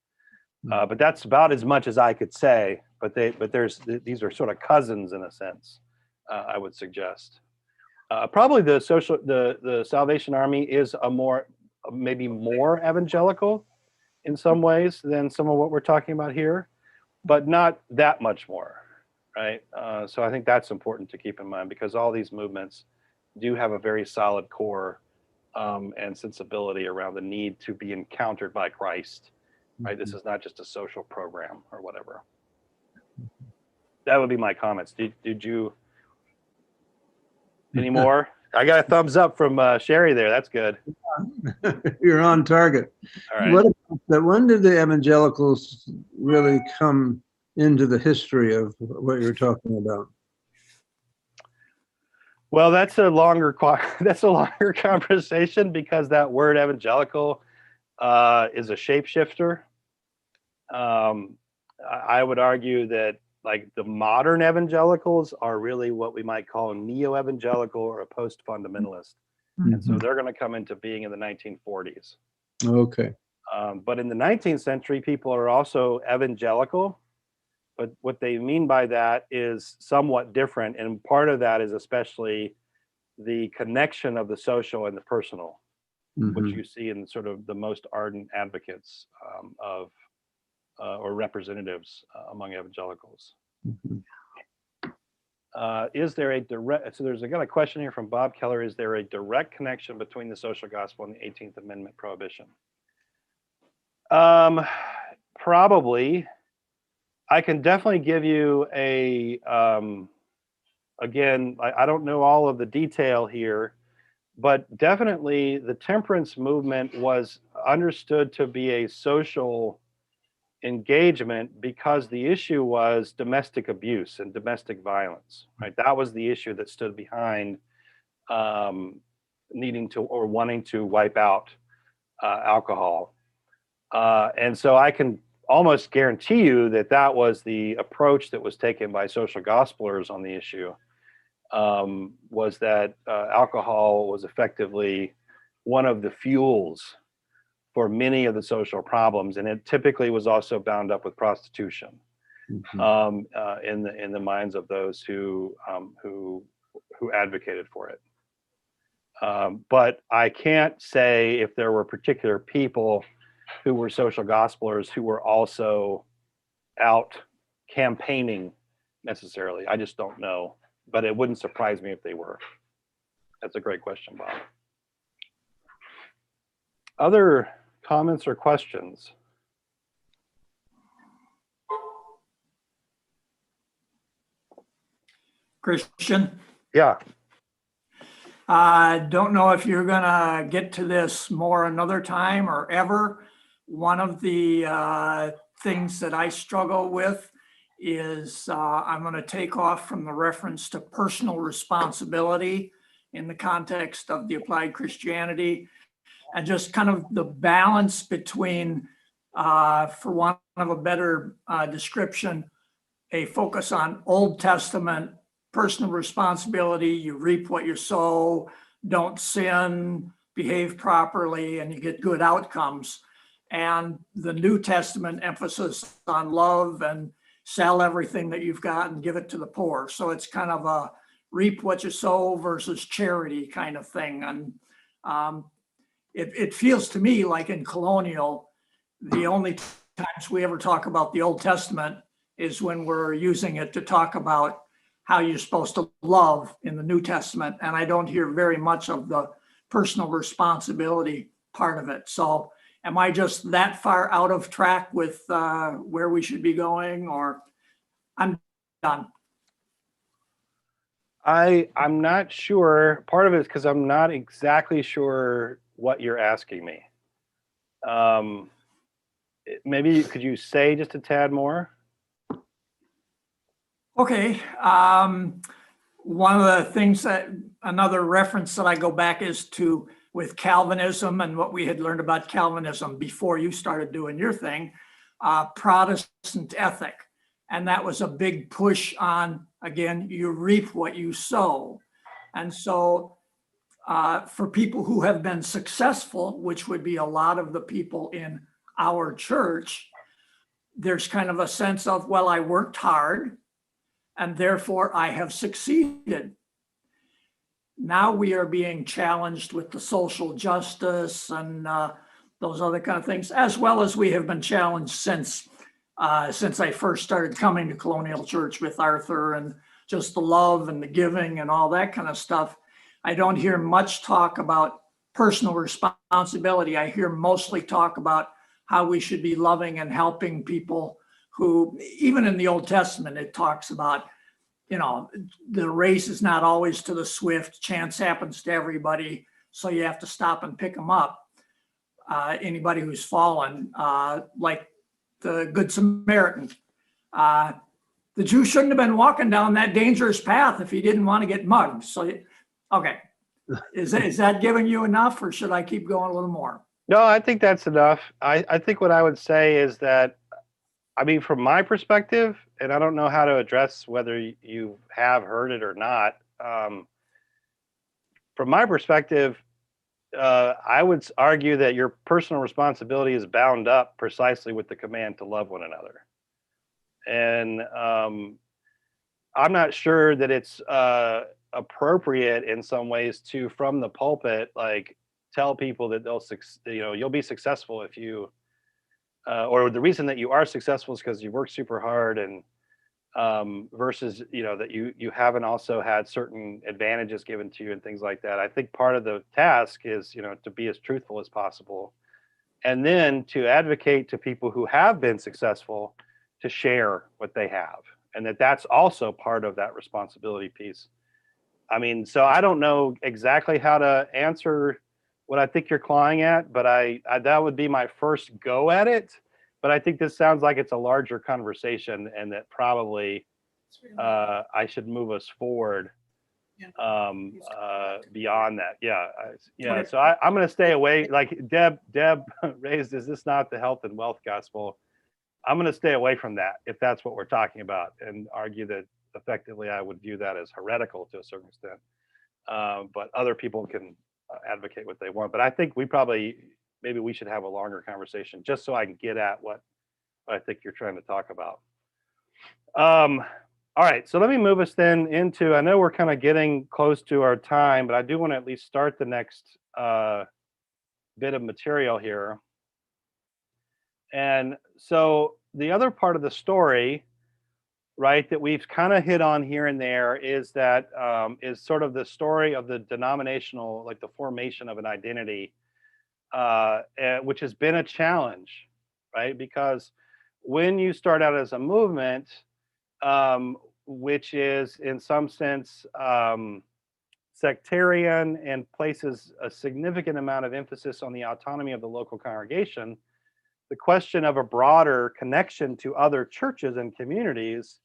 But that's about as much as I could say. But these are sort of cousins in a sense, I would suggest. Probably the Salvation Army is maybe more evangelical in some ways than some of what we're talking about here, but not that much more, right? So I think that's important to keep in mind, because all these movements do have a very solid core and sensibility around the need to be encountered by Christ, right? This is not just a social program or whatever. That would be my comments. Did you any more? I got a thumbs up from Sherry there. That's good. You're on target. All right. When did the evangelicals really come into the history of what you're talking about? Well, that's a longer conversation, because that word evangelical is a shapeshifter. I would argue that, like, the modern evangelicals are really what we might call a neo-evangelical or a post-fundamentalist. And so they're going to come into being in the 1940s. Okay. But in the 19th century, people are also evangelical. But what they mean by that is somewhat different. And part of that is especially the connection of the social and the personal, which you see in sort of the most ardent advocates of or representatives among evangelicals. Is there a direct, so there's got a question here from Bob Keller, is there a direct connection between the social gospel and the 18th Amendment prohibition? Probably. I can definitely give you a, again, I don't know all of the detail here, but definitely the temperance movement was understood to be a social engagement because the issue was domestic abuse and domestic violence, right? That was the issue that stood behind needing to or wanting to wipe out alcohol. And so I can almost guarantee you that that was the approach that was taken by social gospelers on the issue, was that alcohol was effectively one of the fuels for many of the social problems, and it typically was also bound up with prostitution in the minds of those who advocated for it. But I can't say if there were particular people who were social gospelers who were also out campaigning necessarily. I just don't know, but it wouldn't surprise me if they were. That's a great question, Bob. Other comments or questions? Christian, Yeah. I don't know if you're gonna get to this more another time or ever. One of the things that I struggle with is I'm gonna take off from the reference to personal responsibility in the context of the applied Christianity, and just kind of the balance between for want of a better description, a focus on Old Testament personal responsibility. You reap what you sow, don't sin, behave properly, and you get good outcomes. And the New Testament emphasis on love and sell everything that you've got and give it to the poor. So it's kind of a reap what you sow versus charity kind of thing. And it feels to me like in Colonial, the only times we ever talk about the Old Testament is when we're using it to talk about how you're supposed to love in the New Testament. And I don't hear very much of the personal responsibility part of it. So am I just that far out of track with where we should be going, or I'm done? I'm not sure. Part of it is because I'm not exactly sure what you're asking me. Maybe could you say just a tad more? Okay. One of the things that, another reference that I go back is to with Calvinism and what we had learned about Calvinism before you started doing your thing, Protestant ethic. And that was a big push on, again, you reap what you sow. And so for people who have been successful, which would be a lot of the people in our church, there's kind of a sense of, well, I worked hard and therefore I have succeeded. Now we are being challenged with the social justice and those other kind of things, as well as we have been challenged since I first started coming to Colonial Church with Arthur, and just the love and the giving and all that kind of stuff. I don't hear much talk about personal responsibility. I hear mostly talk about how we should be loving and helping people who, even in the Old Testament, it talks about, you know, the race is not always to the swift, chance happens to everybody, so you have to stop and pick them up. Anybody who's fallen, like the Good Samaritan. The Jew shouldn't have been walking down that dangerous path if he didn't want to get mugged. So, okay. Is that giving you enough, or should I keep going a little more? No, I think that's enough. I think what I would say is that, I mean, from my perspective, and I don't know how to address whether you have heard it or not. From my perspective, I would argue that your personal responsibility is bound up precisely with the command to love one another. And I'm not sure that it's appropriate in some ways to, from the pulpit, like tell people that you'll be successful if you, or the reason that you are successful is because you work super hard, and versus, that you haven't also had certain advantages given to you and things like that. I think part of the task is, to be as truthful as possible, and then to advocate to people who have been successful to share what they have, and that's also part of that responsibility piece. I mean, so I don't know exactly how to answer what I think you're clawing at, but I that would be my first go at it. But I think this sounds like it's a larger conversation, and that probably I should move us forward beyond that. Yeah. So I'm going to stay away. Like Deb raised, is this not the health and wealth gospel? I'm going to stay away from that if that's what we're talking about, and argue that effectively I would view that as heretical to a certain extent. But other people can advocate what they want. But I think maybe we should have a longer conversation just so I can get at what I think you're trying to talk about. All right, so let me move us then into, I know we're kind of getting close to our time, but I do want to at least start the next bit of material here. And so the other part of the story, right, that we've kind of hit on here and there is that is sort of the story of the denominational, like the formation of an identity, which has been a challenge, right? Because when you start out as a movement, which is in some sense sectarian and places a significant amount of emphasis on the autonomy of the local congregation, the question of a broader connection to other churches and communities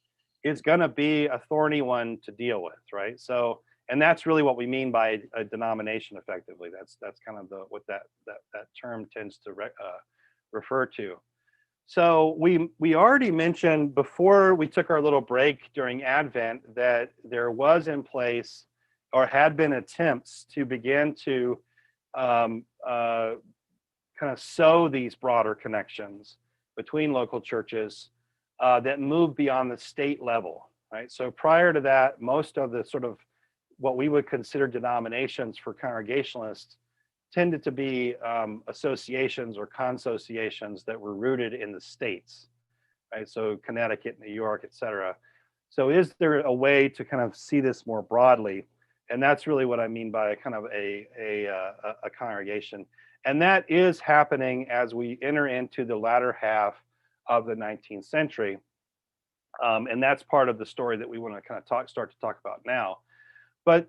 is going to be a thorny one to deal with, right? So, and that's really what we mean by a denomination. Effectively, that's kind of what that term tends to refer to. So we already mentioned before we took our little break during Advent that there was in place or had been attempts to begin to kind of sow these broader connections between local churches that move beyond the state level, right? So prior to that, most of the sort of what we would consider denominations for Congregationalists tended to be associations or consociations that were rooted in the states, right? So Connecticut, New York, et cetera. So is there a way to kind of see this more broadly? And that's really what I mean by kind of a congregation. And that is happening as we enter into the latter half of the 19th century. And that's part of the story that we want to kind of start to talk about now. But,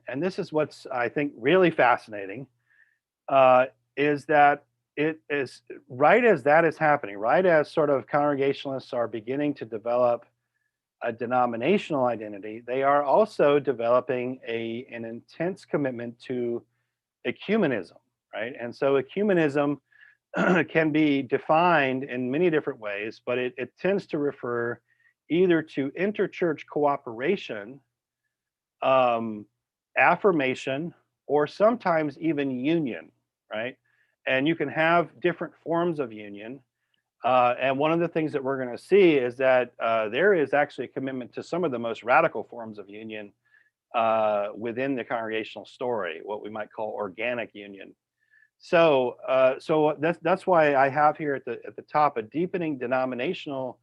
and this is what's, I think, really fascinating, is that it is right as that is happening, right as sort of Congregationalists are beginning to develop a denominational identity, they are also developing an intense commitment to ecumenism, right? And so ecumenism can be defined in many different ways, but it tends to refer either to interchurch cooperation, affirmation, or sometimes even union, right? And you can have different forms of union. And one of the things that we're going to see is that there is actually a commitment to some of the most radical forms of union within the congregational story, what we might call organic union. So, that's why I have here at the top a deepening denominational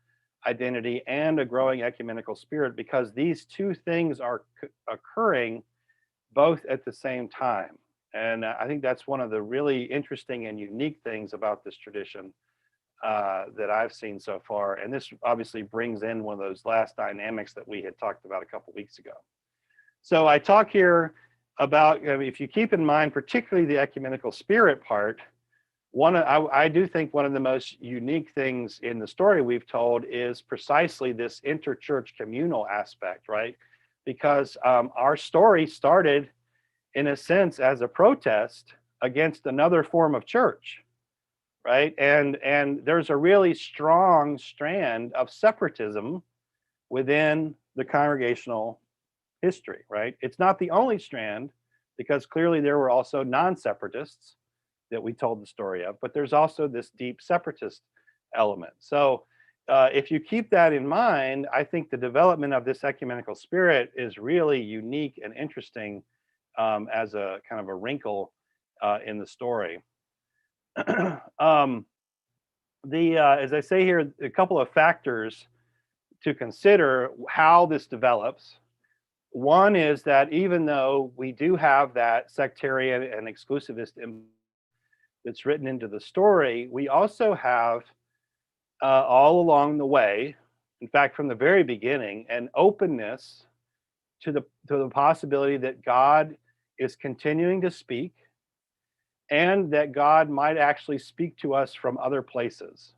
identity and a growing ecumenical spirit, because these two things are occurring both at the same time. And I think that's one of the really interesting and unique things about this tradition that I've seen so far. And this obviously brings in one of those last dynamics that we had talked about a couple of weeks ago. So I talk here about, if you keep in mind, particularly the ecumenical spirit part, I do think one of the most unique things in the story we've told is precisely this interchurch communal aspect, right? Because our story started, in a sense, as a protest against another form of church, right? And there's a really strong strand of separatism within the congregational history, right? It's not the only strand, because clearly there were also non-separatists that we told the story of, but there's also this deep separatist element. So if you keep that in mind, I think the development of this ecumenical spirit is really unique and interesting as a kind of a wrinkle in the story. As I say here, a couple of factors to consider how this develops. One is that even though we do have that sectarian and exclusivist that's written into the story, we also have all along the way, in fact, from the very beginning, an openness to the possibility that God is continuing to speak, and that God might actually speak to us from other places,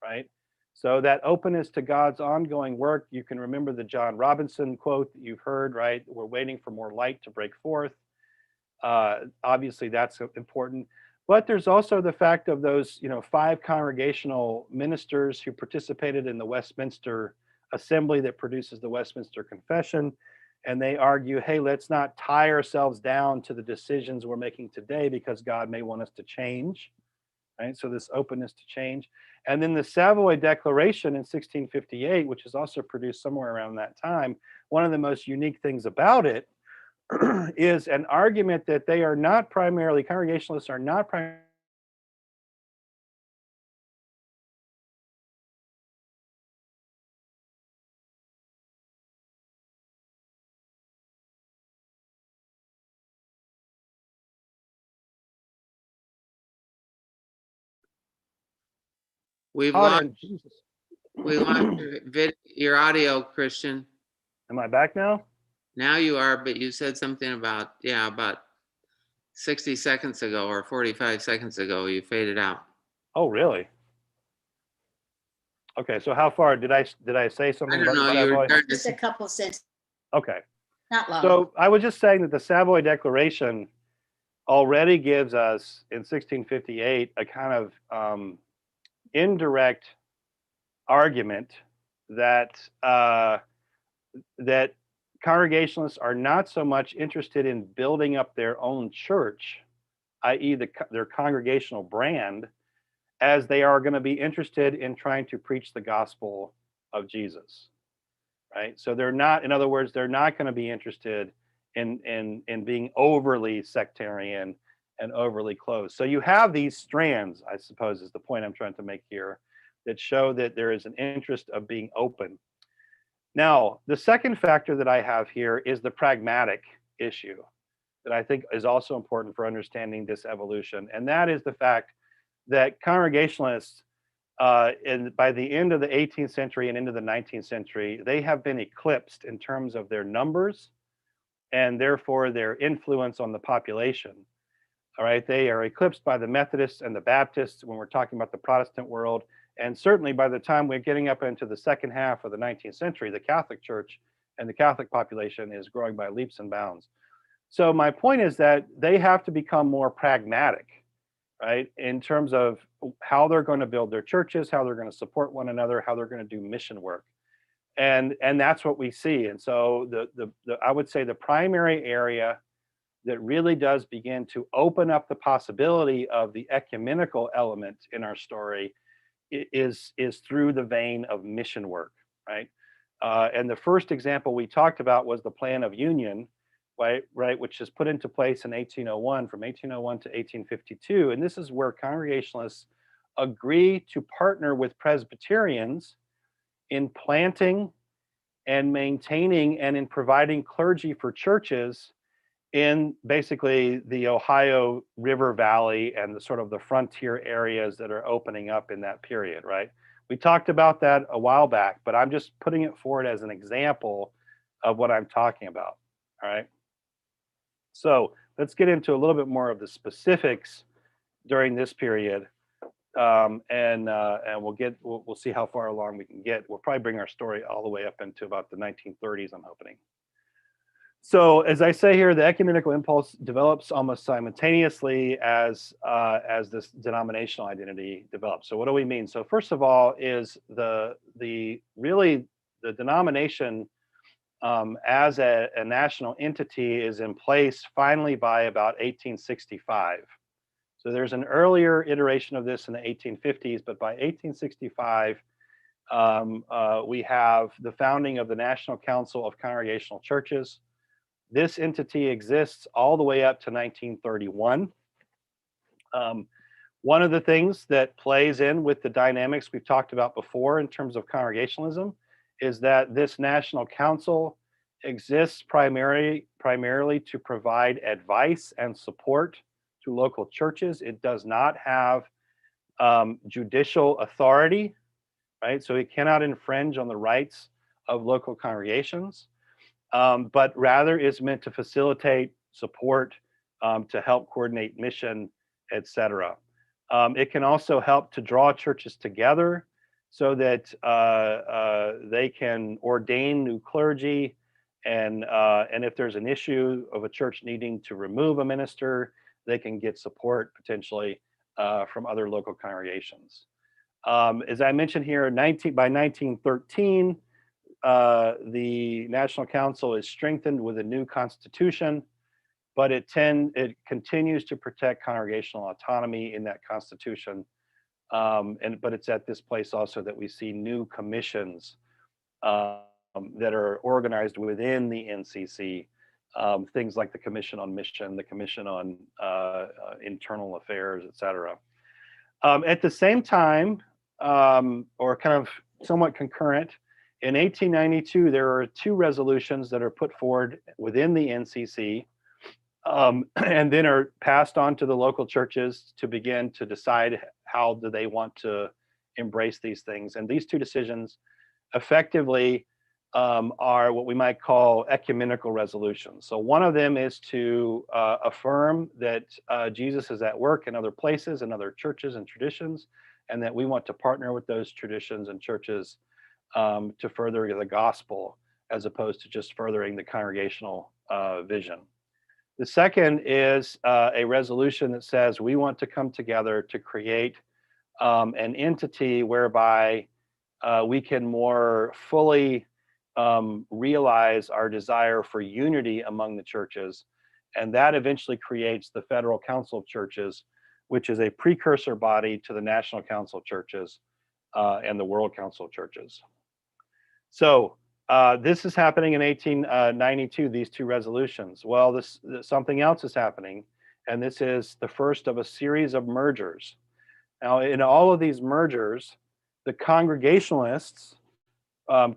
right? So that openness to God's ongoing work, you can remember the John Robinson quote that you've heard, right? We're waiting for more light to break forth. Obviously, that's important. But there's also the fact of those, 5 congregational ministers who participated in the Westminster Assembly that produces the Westminster Confession. And they argue, hey, let's not tie ourselves down to the decisions we're making today, because God may want us to change, right? So this openness to change. And then the Savoy Declaration in 1658, which is also produced somewhere around that time, one of the most unique things about it is an argument that they are not primarily, Congregationalists are not primarily We've taught lost, in Jesus. we lost your audio, Christian. Am I back now? Now you are, but you said something about 60 seconds ago or 45 seconds ago, you faded out. Oh, really? Okay, so how far did I say I something don't about know, the you were Savoy? starting Just a to, couple cents, Okay, not long. so I was just saying that the Savoy Declaration already gives us in 1658 a kind of indirect argument that that Congregationalists are not so much interested in building up their own church, i.e., their congregational brand, as they are going to be interested in trying to preach the gospel of Jesus, right? So they're not, in other words, they're not going to be interested in being overly sectarian and overly closed. So you have these strands, I suppose, is the point I'm trying to make here, that show that there is an interest of being open. Now, the second factor that I have here is the pragmatic issue that I think is also important for understanding this evolution. And that is the fact that Congregationalists, by the end of the 18th century and into the 19th century, they have been eclipsed in terms of their numbers and therefore their influence on the population. All right, they are eclipsed by the Methodists and the Baptists when we're talking about the Protestant world. And certainly by the time we're getting up into the second half of the 19th century, the Catholic Church and the Catholic population is growing by leaps and bounds. So my point is that they have to become more pragmatic, right, in terms of how they're going to build their churches, how they're going to support one another, how they're going to do mission work. And that's what we see. And so I would say the primary area that really does begin to open up the possibility of the ecumenical element in our story is through the vein of mission work, right? And the first example we talked about was the Plan of Union, right, which is put into place in 1801, from 1801 to 1852. And this is where Congregationalists agree to partner with Presbyterians in planting and maintaining and in providing clergy for churches in basically the Ohio River Valley and the sort of the frontier areas that are opening up in that period, right? We talked about that a while back, but I'm just putting it forward as an example of what I'm talking about, all right? So let's get into a little bit more of the specifics during this period, and we'll see how far along we can get. We'll probably bring our story all the way up into about the 1930s, I'm hoping. So as I say here, the ecumenical impulse develops almost simultaneously as this denominational identity develops. So what do we mean? So first of all is the denomination as a national entity is in place finally by about 1865. So there's an earlier iteration of this in the 1850s, but by 1865, we have the founding of the National Council of Congregational Churches. This entity exists all the way up to 1931. One of the things that plays in with the dynamics we've talked about before in terms of congregationalism is that this National Council exists primarily to provide advice and support to local churches. It does not have judicial authority, right? So it cannot infringe on the rights of local congregations. But rather is meant to facilitate, support, to help coordinate mission, etc. It can also help to draw churches together so that they can ordain new clergy, and if there's an issue of a church needing to remove a minister, they can get support potentially from other local congregations. As I mentioned here, by 1913, the National Council is strengthened with a new constitution, but it continues to protect congregational autonomy in that constitution. But it's at this place also that we see new commissions that are organized within the NCC, things like the Commission on Mission, the Commission on Internal Affairs, etc. At the same time, or kind of somewhat concurrent, in 1892, there are 2 resolutions that are put forward within the NCC and then are passed on to the local churches to begin to decide how do they want to embrace these things. And these 2 decisions effectively are what we might call ecumenical resolutions. So one of them is to affirm that Jesus is at work in other places and other churches and traditions, and that we want to partner with those traditions and churches to further the gospel as opposed to just furthering the congregational vision. The second is a resolution that says we want to come together to create an entity whereby we can more fully realize our desire for unity among the churches. And that eventually creates the Federal Council of Churches, which is a precursor body to the National Council of Churches and the World Council of Churches. So this is happening in 1892, these two resolutions. Well, something else is happening, and this is the first of a series of mergers. Now, in all of these mergers, the Congregationalists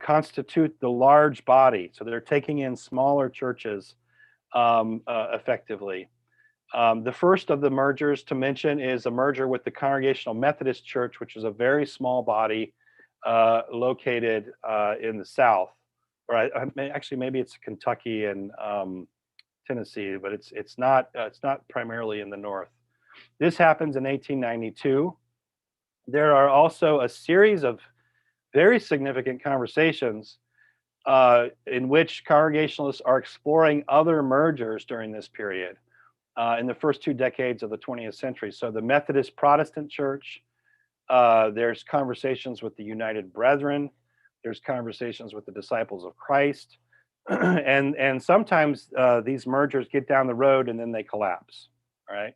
constitute the large body. So they're taking in smaller churches effectively. The first of the mergers to mention is a merger with the Congregational Methodist Church, which is a very small body located in the South. Or actually, maybe it's Kentucky and Tennessee, but it's not primarily in the North. This happens in 1892. There are also a series of very significant conversations in which Congregationalists are exploring other mergers during this period in the first 2 decades of the 20th century. So the Methodist Protestant Church, there's conversations with the United Brethren, there's conversations with the Disciples of Christ, and sometimes these mergers get down the road and then they collapse, right?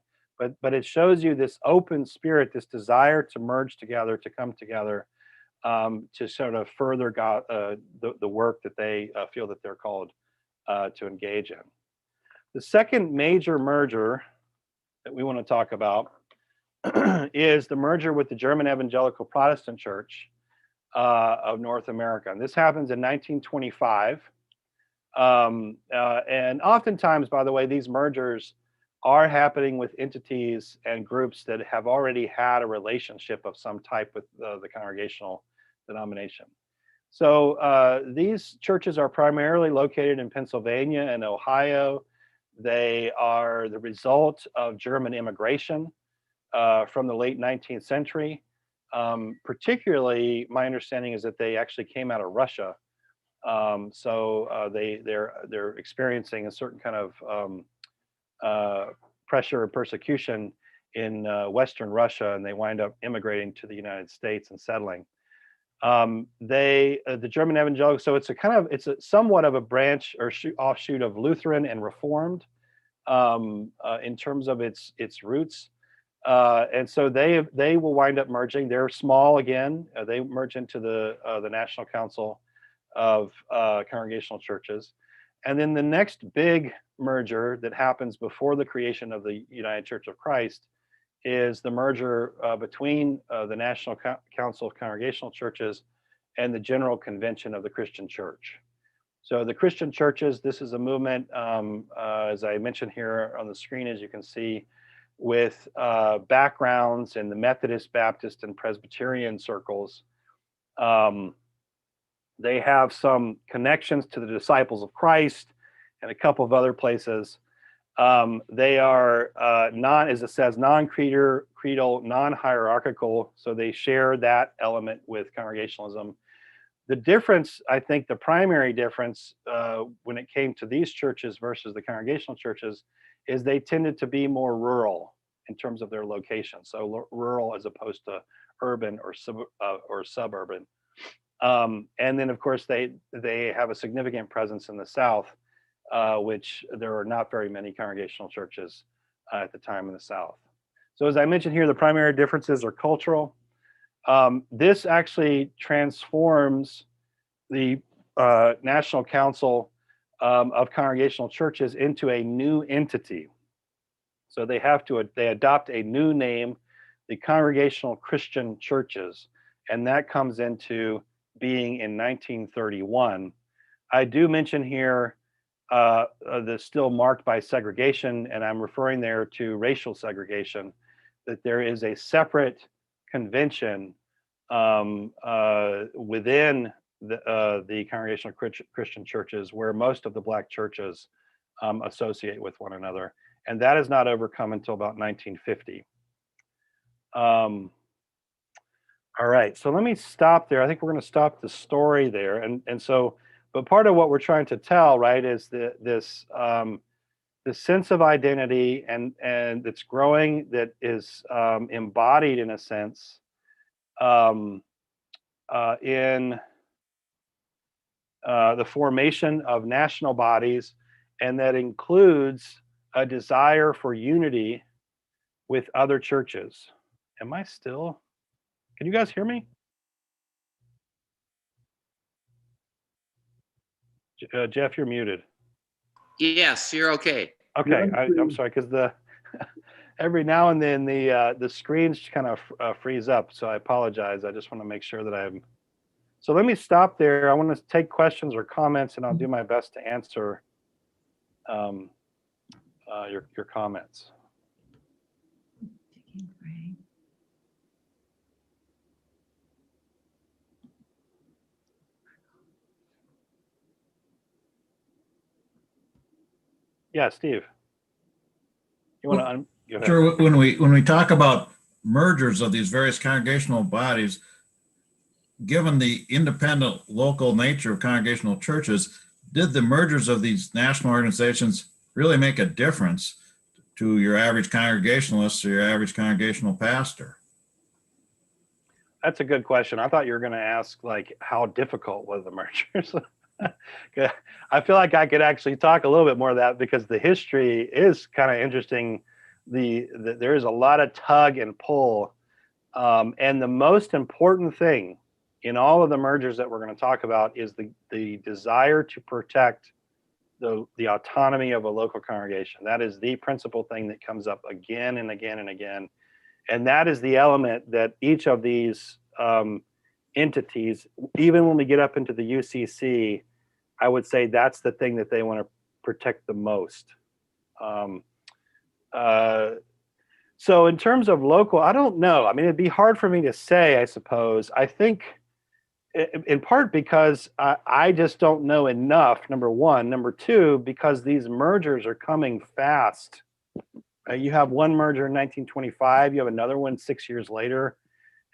But it shows you this open spirit, this desire to merge together, to come together, to sort of further the work that they feel that they're called to engage in. The second major merger that we want to talk about is the merger with the German Evangelical Protestant Church of North America. And this happens in 1925. And oftentimes, by the way, these mergers are happening with entities and groups that have already had a relationship of some type with the congregational denomination. So these churches are primarily located in Pennsylvania and Ohio. They are the result of German immigration from the late 19th century. Particularly, my understanding is that they actually came out of Russia. So they're experiencing a certain kind of pressure and persecution in Western Russia, and they wind up immigrating to the United States and settling. The German Evangelical, so it's a somewhat of a branch or offshoot of Lutheran and Reformed in terms of its roots. And so they will wind up merging. They're small again. They merge into the National Council of Congregational Churches. And then the next big merger that happens before the creation of the United Church of Christ is the merger between the National Council of Congregational Churches and the General Convention of the Christian Church. So the Christian churches, this is a movement, as I mentioned here on the screen, as you can see, with backgrounds in the Methodist, Baptist, and Presbyterian circles. They have some connections to the Disciples of Christ and a couple of other places. They are as it says, non-creedal, non-hierarchical, so they share that element with Congregationalism. The difference, I think the primary difference when it came to these churches versus the Congregational churches is they tended to be more rural in terms of their location. So rural as opposed to urban or suburban. And then of course they have a significant presence in the South, which there are not very many Congregational churches at the time in the South. So as I mentioned here, the primary differences are cultural. This actually transforms the National Council of Congregational Churches into a new entity. So they adopt a new name, the Congregational Christian Churches, and that comes into being in 1931. I do mention here the still marked by segregation, and I'm referring there to racial segregation, that there is a separate convention within the Congregational Christian Churches where most of the Black churches associate with one another. And that is not overcome until about 1950. All right, so let me stop there. I think we're going to stop the story there. And so, but part of what we're trying to tell, right, is this sense of identity and that's growing, that is embodied in a sense in the formation of national bodies, and that includes a desire for unity with other churches. Am I still? Can you guys hear me? Jeff, you're muted. Yes, you're okay. Okay, I'm sorry, because the every now and then the screens kind of freeze up, so I apologize. I just want to make sure that I'm. So let me stop there. I want to take questions or comments, and I'll do my best to answer your comments. Yeah, Steve. You want to go ahead. Sure. When we talk about mergers of these various congregational bodies, given the independent local nature of congregational churches, did the mergers of these national organizations really make a difference to your average congregationalist or your average congregational pastor? That's a good question. I thought you were going to ask, like, how difficult was the mergers? I feel like I could actually talk a little bit more of that, because the history is kind of interesting. There is a lot of tug and pull. And the most important thing in all of the mergers that we're going to talk about is the desire to protect the autonomy of a local congregation. That is the principal thing that comes up again and again and again. And that is the element that each of these entities, even when we get up into the UCC, I would say that's the thing that they want to protect the most. So in terms of local, I don't know. I mean, it'd be hard for me to say, I suppose. I think in part because I just don't know enough, number one. Number two, because these mergers are coming fast. You have one merger in 1925, you have another one 6 years later,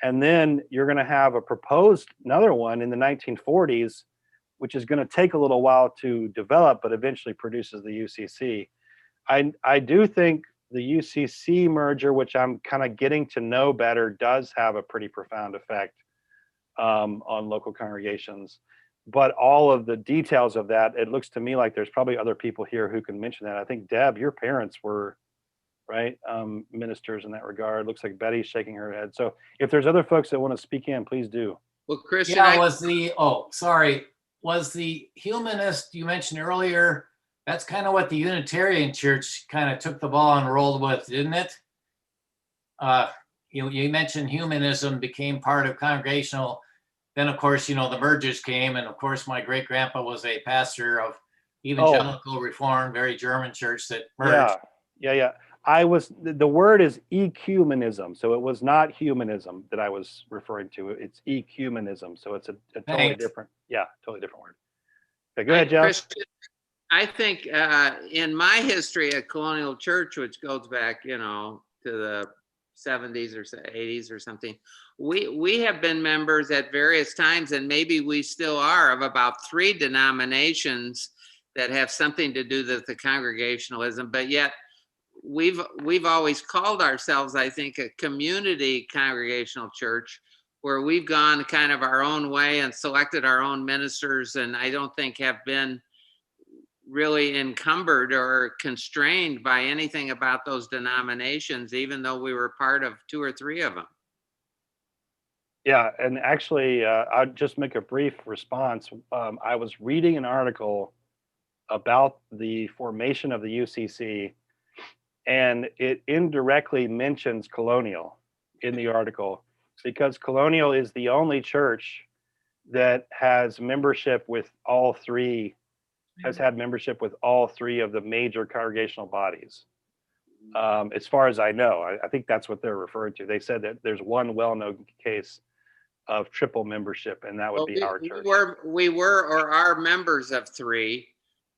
and then you're going to have a proposed another one in the 1940s, which is going to take a little while to develop, but eventually produces the UCC. I do think the UCC merger, which I'm kind of getting to know better, does have a pretty profound effect on local congregations. But all of the details of that, it looks to me like there's probably other people here who can mention that. I think, Deb, your parents were, right, ministers in that regard. Looks like Betty's shaking her head. So if there's other folks that want to speak in, please do. Well, Christian, Yeah, was the humanist you mentioned earlier, that's kind of what the Unitarian Church kind of took the ball and rolled with, didn't it? You mentioned humanism became part of congregational. Then, of course, the mergers came. And of course, my great grandpa was a pastor of Evangelical Reformed, very German church that merged. Yeah. The word is ecumenism. So it was not humanism that I was referring to. It's ecumenism. So it's a totally different word. Okay, go ahead, Jeff. Christian, I think in my history at Colonial Church, which goes back, to the 70s or 80s or something, we have been members at various times, and maybe we still are, of about 3 denominations that have something to do with the congregationalism, but yet we've always called ourselves, I think, a community congregational church, where we've gone kind of our own way and selected our own ministers, and I don't think have been really encumbered or constrained by anything about those denominations, even though we were part of 2 or 3 of them. Yeah, and actually, I'll just make a brief response. I was reading an article about the formation of the UCC, and it indirectly mentions Colonial in the article, because Colonial is the only church that has membership with all 3, has had membership with all 3 of the major congregational bodies. As far as I know, I think that's what they're referring to. They said that there's one well-known case of triple membership, and that would be our church. We were or are members of 3.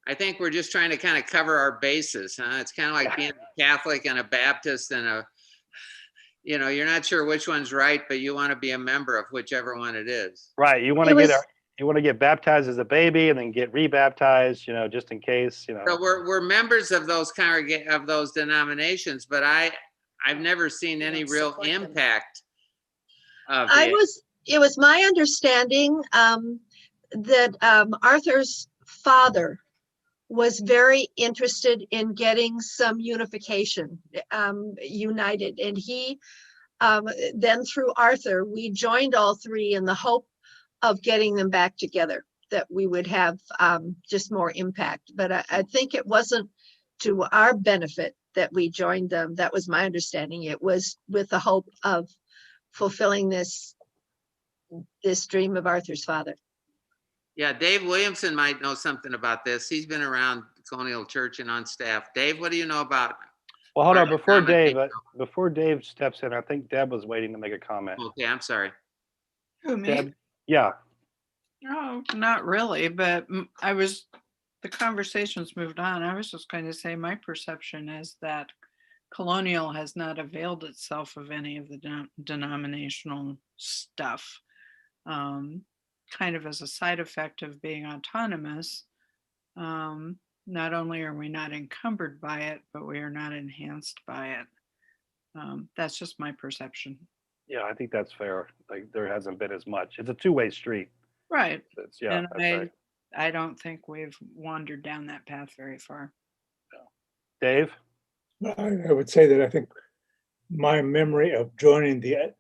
I think we're just trying to kind of cover our bases, huh? It's kind of like being a Catholic and a Baptist and you're not sure which one's right, but you want to be a member of whichever one it is. Right. You want to get baptized as a baby and then get rebaptized, just in case, So we're members of those denominations, but I've never seen any real impact It was my understanding that Arthur's father was very interested in getting some unification, united. And he, then through Arthur, we joined all three in the hope of getting them back together, that we would have just more impact. But I think it wasn't to our benefit that we joined them. That was my understanding. It was with the hope of fulfilling this dream of Arthur's father. Yeah, Dave Williamson might know something about this. He's been around Colonial Church and on staff. Dave, what do you know about? Well, hold on, Or before comment, Dave steps in, I think Deb was waiting to make a comment. Okay, I'm sorry. Who, me? Deb, yeah, No, not really, but the conversation's moved on. I was just going to say my perception is that Colonial has not availed itself of any of the denominational stuff. Kind of as a side effect of being autonomous, not only are we not encumbered by it, but we are not enhanced by it. That's just my perception. yeah, I think that's fair. Like there hasn't been as much. It's a two-way street. Right. Yeah, And that's right. I don't think we've wandered down that path very far. Dave? I would say that I think my memory of joining the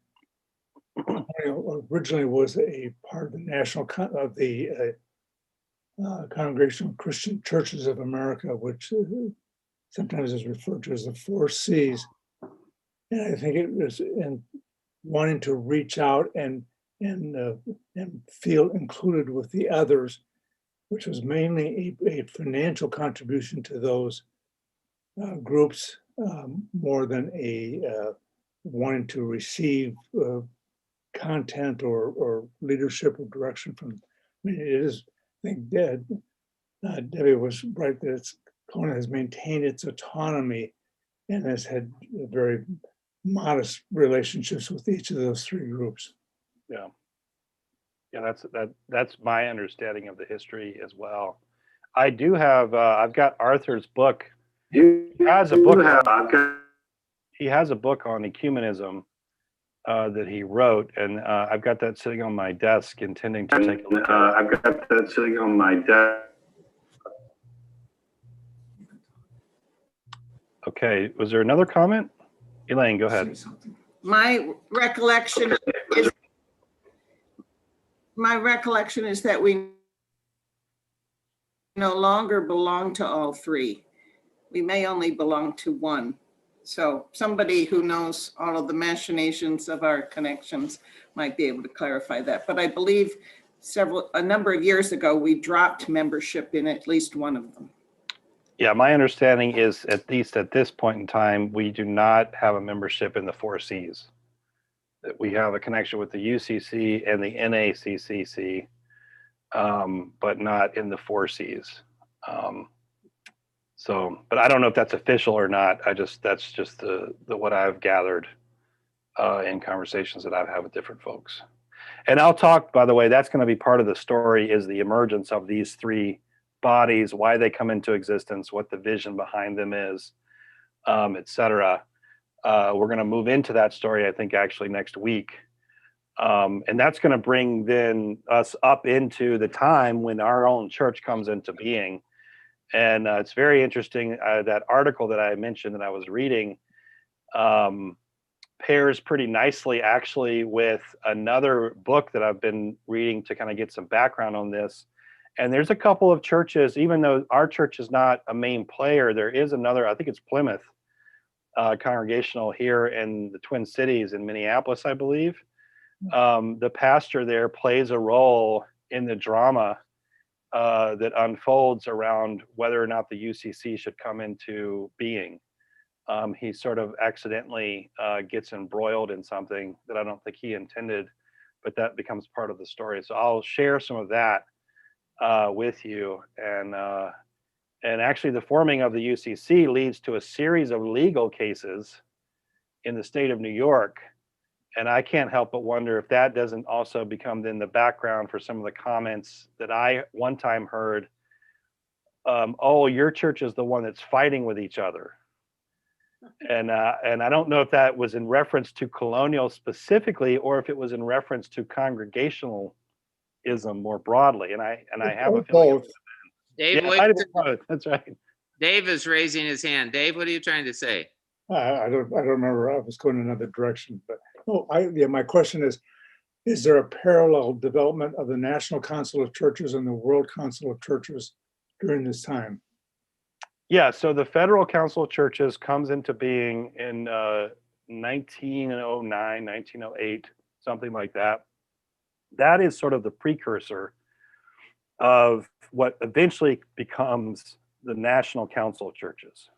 originally was a part of the Congregational Christian Churches of America, which sometimes is referred to as the 4 C's. And I think it was in wanting to reach out and feel included with the others, which was mainly a financial contribution to those groups, more than a wanting to receive content or leadership or direction from. I mean, it is. I think Debbie was right that Kona has maintained its autonomy and has had very modest relationships with each of those 3 groups. Yeah. Yeah, that's my understanding of the history as well. I do have I've got Arthur's book. He has a book on ecumenism that he wrote, and I've got that sitting on my desk, intending to take a look at it. I've got that sitting on my desk. Okay, was there another comment? Elaine, go ahead. My recollection is that we no longer belong to all 3. We may only belong to 1. So somebody who knows all of the machinations of our connections might be able to clarify that. But I believe a number of years ago, we dropped membership in at least one of them. Yeah, my understanding is, at least at this point in time, we do not have a membership in the 4 Cs. That we have a connection with the UCC and the NACCC, but not in the 4 Cs. But I don't know if that's official or not. That's just the what I've gathered in conversations that I've had with different folks. And I'll talk, by the way, that's going to be part of the story, is the emergence of these 3 bodies, why they come into existence, what the vision behind them is, et cetera. We're going to move into that story, I think, actually next week. And that's going to bring then us up into the time when our own church comes into being. And it's very interesting, that article that I mentioned that I was reading pairs pretty nicely actually with another book that I've been reading to kind of get some background on this. And there's a couple of churches, even though our church is not a main player, there is another, I think it's Plymouth Congregational here in the Twin Cities in Minneapolis, I believe. The pastor there plays a role in the drama that unfolds around whether or not the UCC should come into being. He sort of accidentally gets embroiled in something that I don't think he intended, but that becomes part of the story. So I'll share some of that with you. And actually the forming of the UCC leads to a series of legal cases in the state of New York. And I can't help but wonder if that doesn't also become then the background for some of the comments that I one time heard. Oh, your church is the one that's fighting with each other. And I don't know if that was in reference to colonial specifically, or if it was in reference to congregationalism more broadly. And I have a feeling. Both. Dave, Yeah, it might have been both. That's right. Dave is raising his hand. Dave, what are you trying to say? I don't remember. I was going in another direction, but yeah, my question is there a parallel development of the National Council of Churches and the World Council of Churches during this time? Yeah, so the Federal Council of Churches comes into being in 1909, 1908, something like that. That is sort of the precursor of what eventually becomes the National Council of Churches.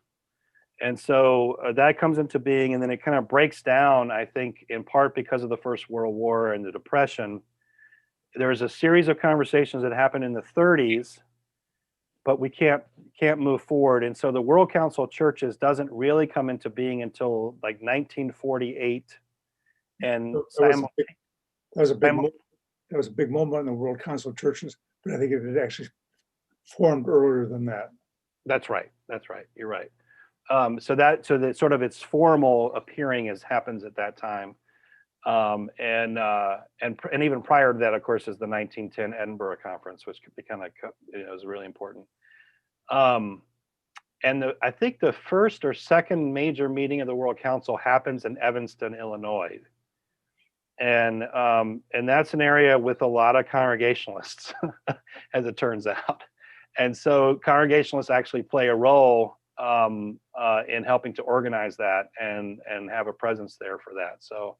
And so that comes into being, and then it kind of breaks down, I think, in part because of the First World War and the Depression. There's a series of conversations that happened in the 30s, but we can't move forward. And so the World Council of Churches doesn't really come into being until like 1948. And That was a big moment in the World Council of Churches, but I think it had actually formed earlier than that. That's right. That's right. You're right. So that sort of its formal appearing happens at that time. And even prior to that, of course, is the 1910 Edinburgh Conference, which could be kind of, is really important. And I think the first or second major meeting of the World Council happens in Evanston, Illinois. And that's an area with a lot of Congregationalists, as it turns out. And so Congregationalists actually play a role in helping to organize that and have a presence there for that. So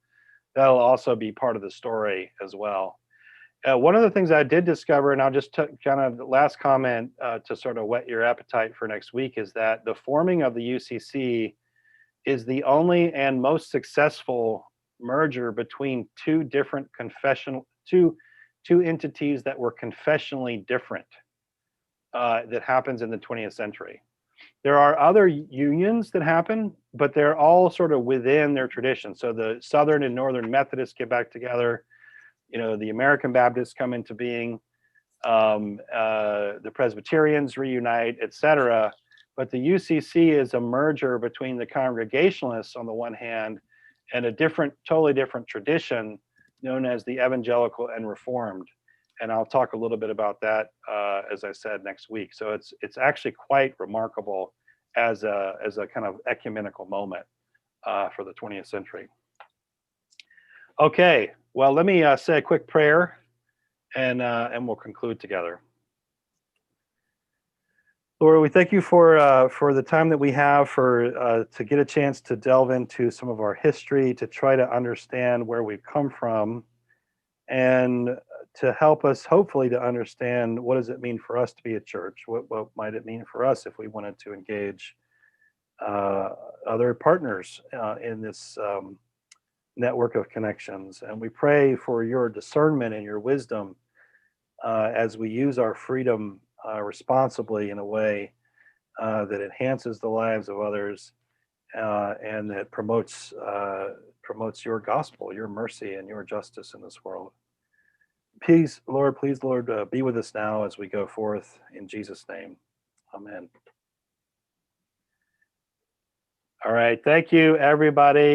that'll also be part of the story as well. One of the things I did discover, and I'll just kind of the last comment to sort of whet your appetite for next week, is that the forming of the UCC is the only and most successful merger between two entities that were confessionally different that happens in the 20th century. There are other unions that happen, but they're all sort of within their tradition. So the Southern and Northern Methodists get back together. The American Baptists come into being. The Presbyterians reunite, etc. But the UCC is a merger between the Congregationalists on the one hand and a totally different tradition known as the Evangelical and Reformed. And I'll talk a little bit about that, as I said, next week. So it's actually quite remarkable as a kind of ecumenical moment for the 20th century. Okay, well, let me say a quick prayer, and we'll conclude together. Lord, we thank you for the time that we have to get a chance to delve into some of our history, to try to understand where we've come from, and to help us hopefully to understand what does it mean for us to be a church? What might it mean for us if we wanted to engage other partners in this network of connections? And we pray for your discernment and your wisdom as we use our freedom responsibly in a way that enhances the lives of others and that promotes your gospel, your mercy, and your justice in this world. Please, Lord, be with us now as we go forth in Jesus' name. Amen. All right. Thank you, everybody.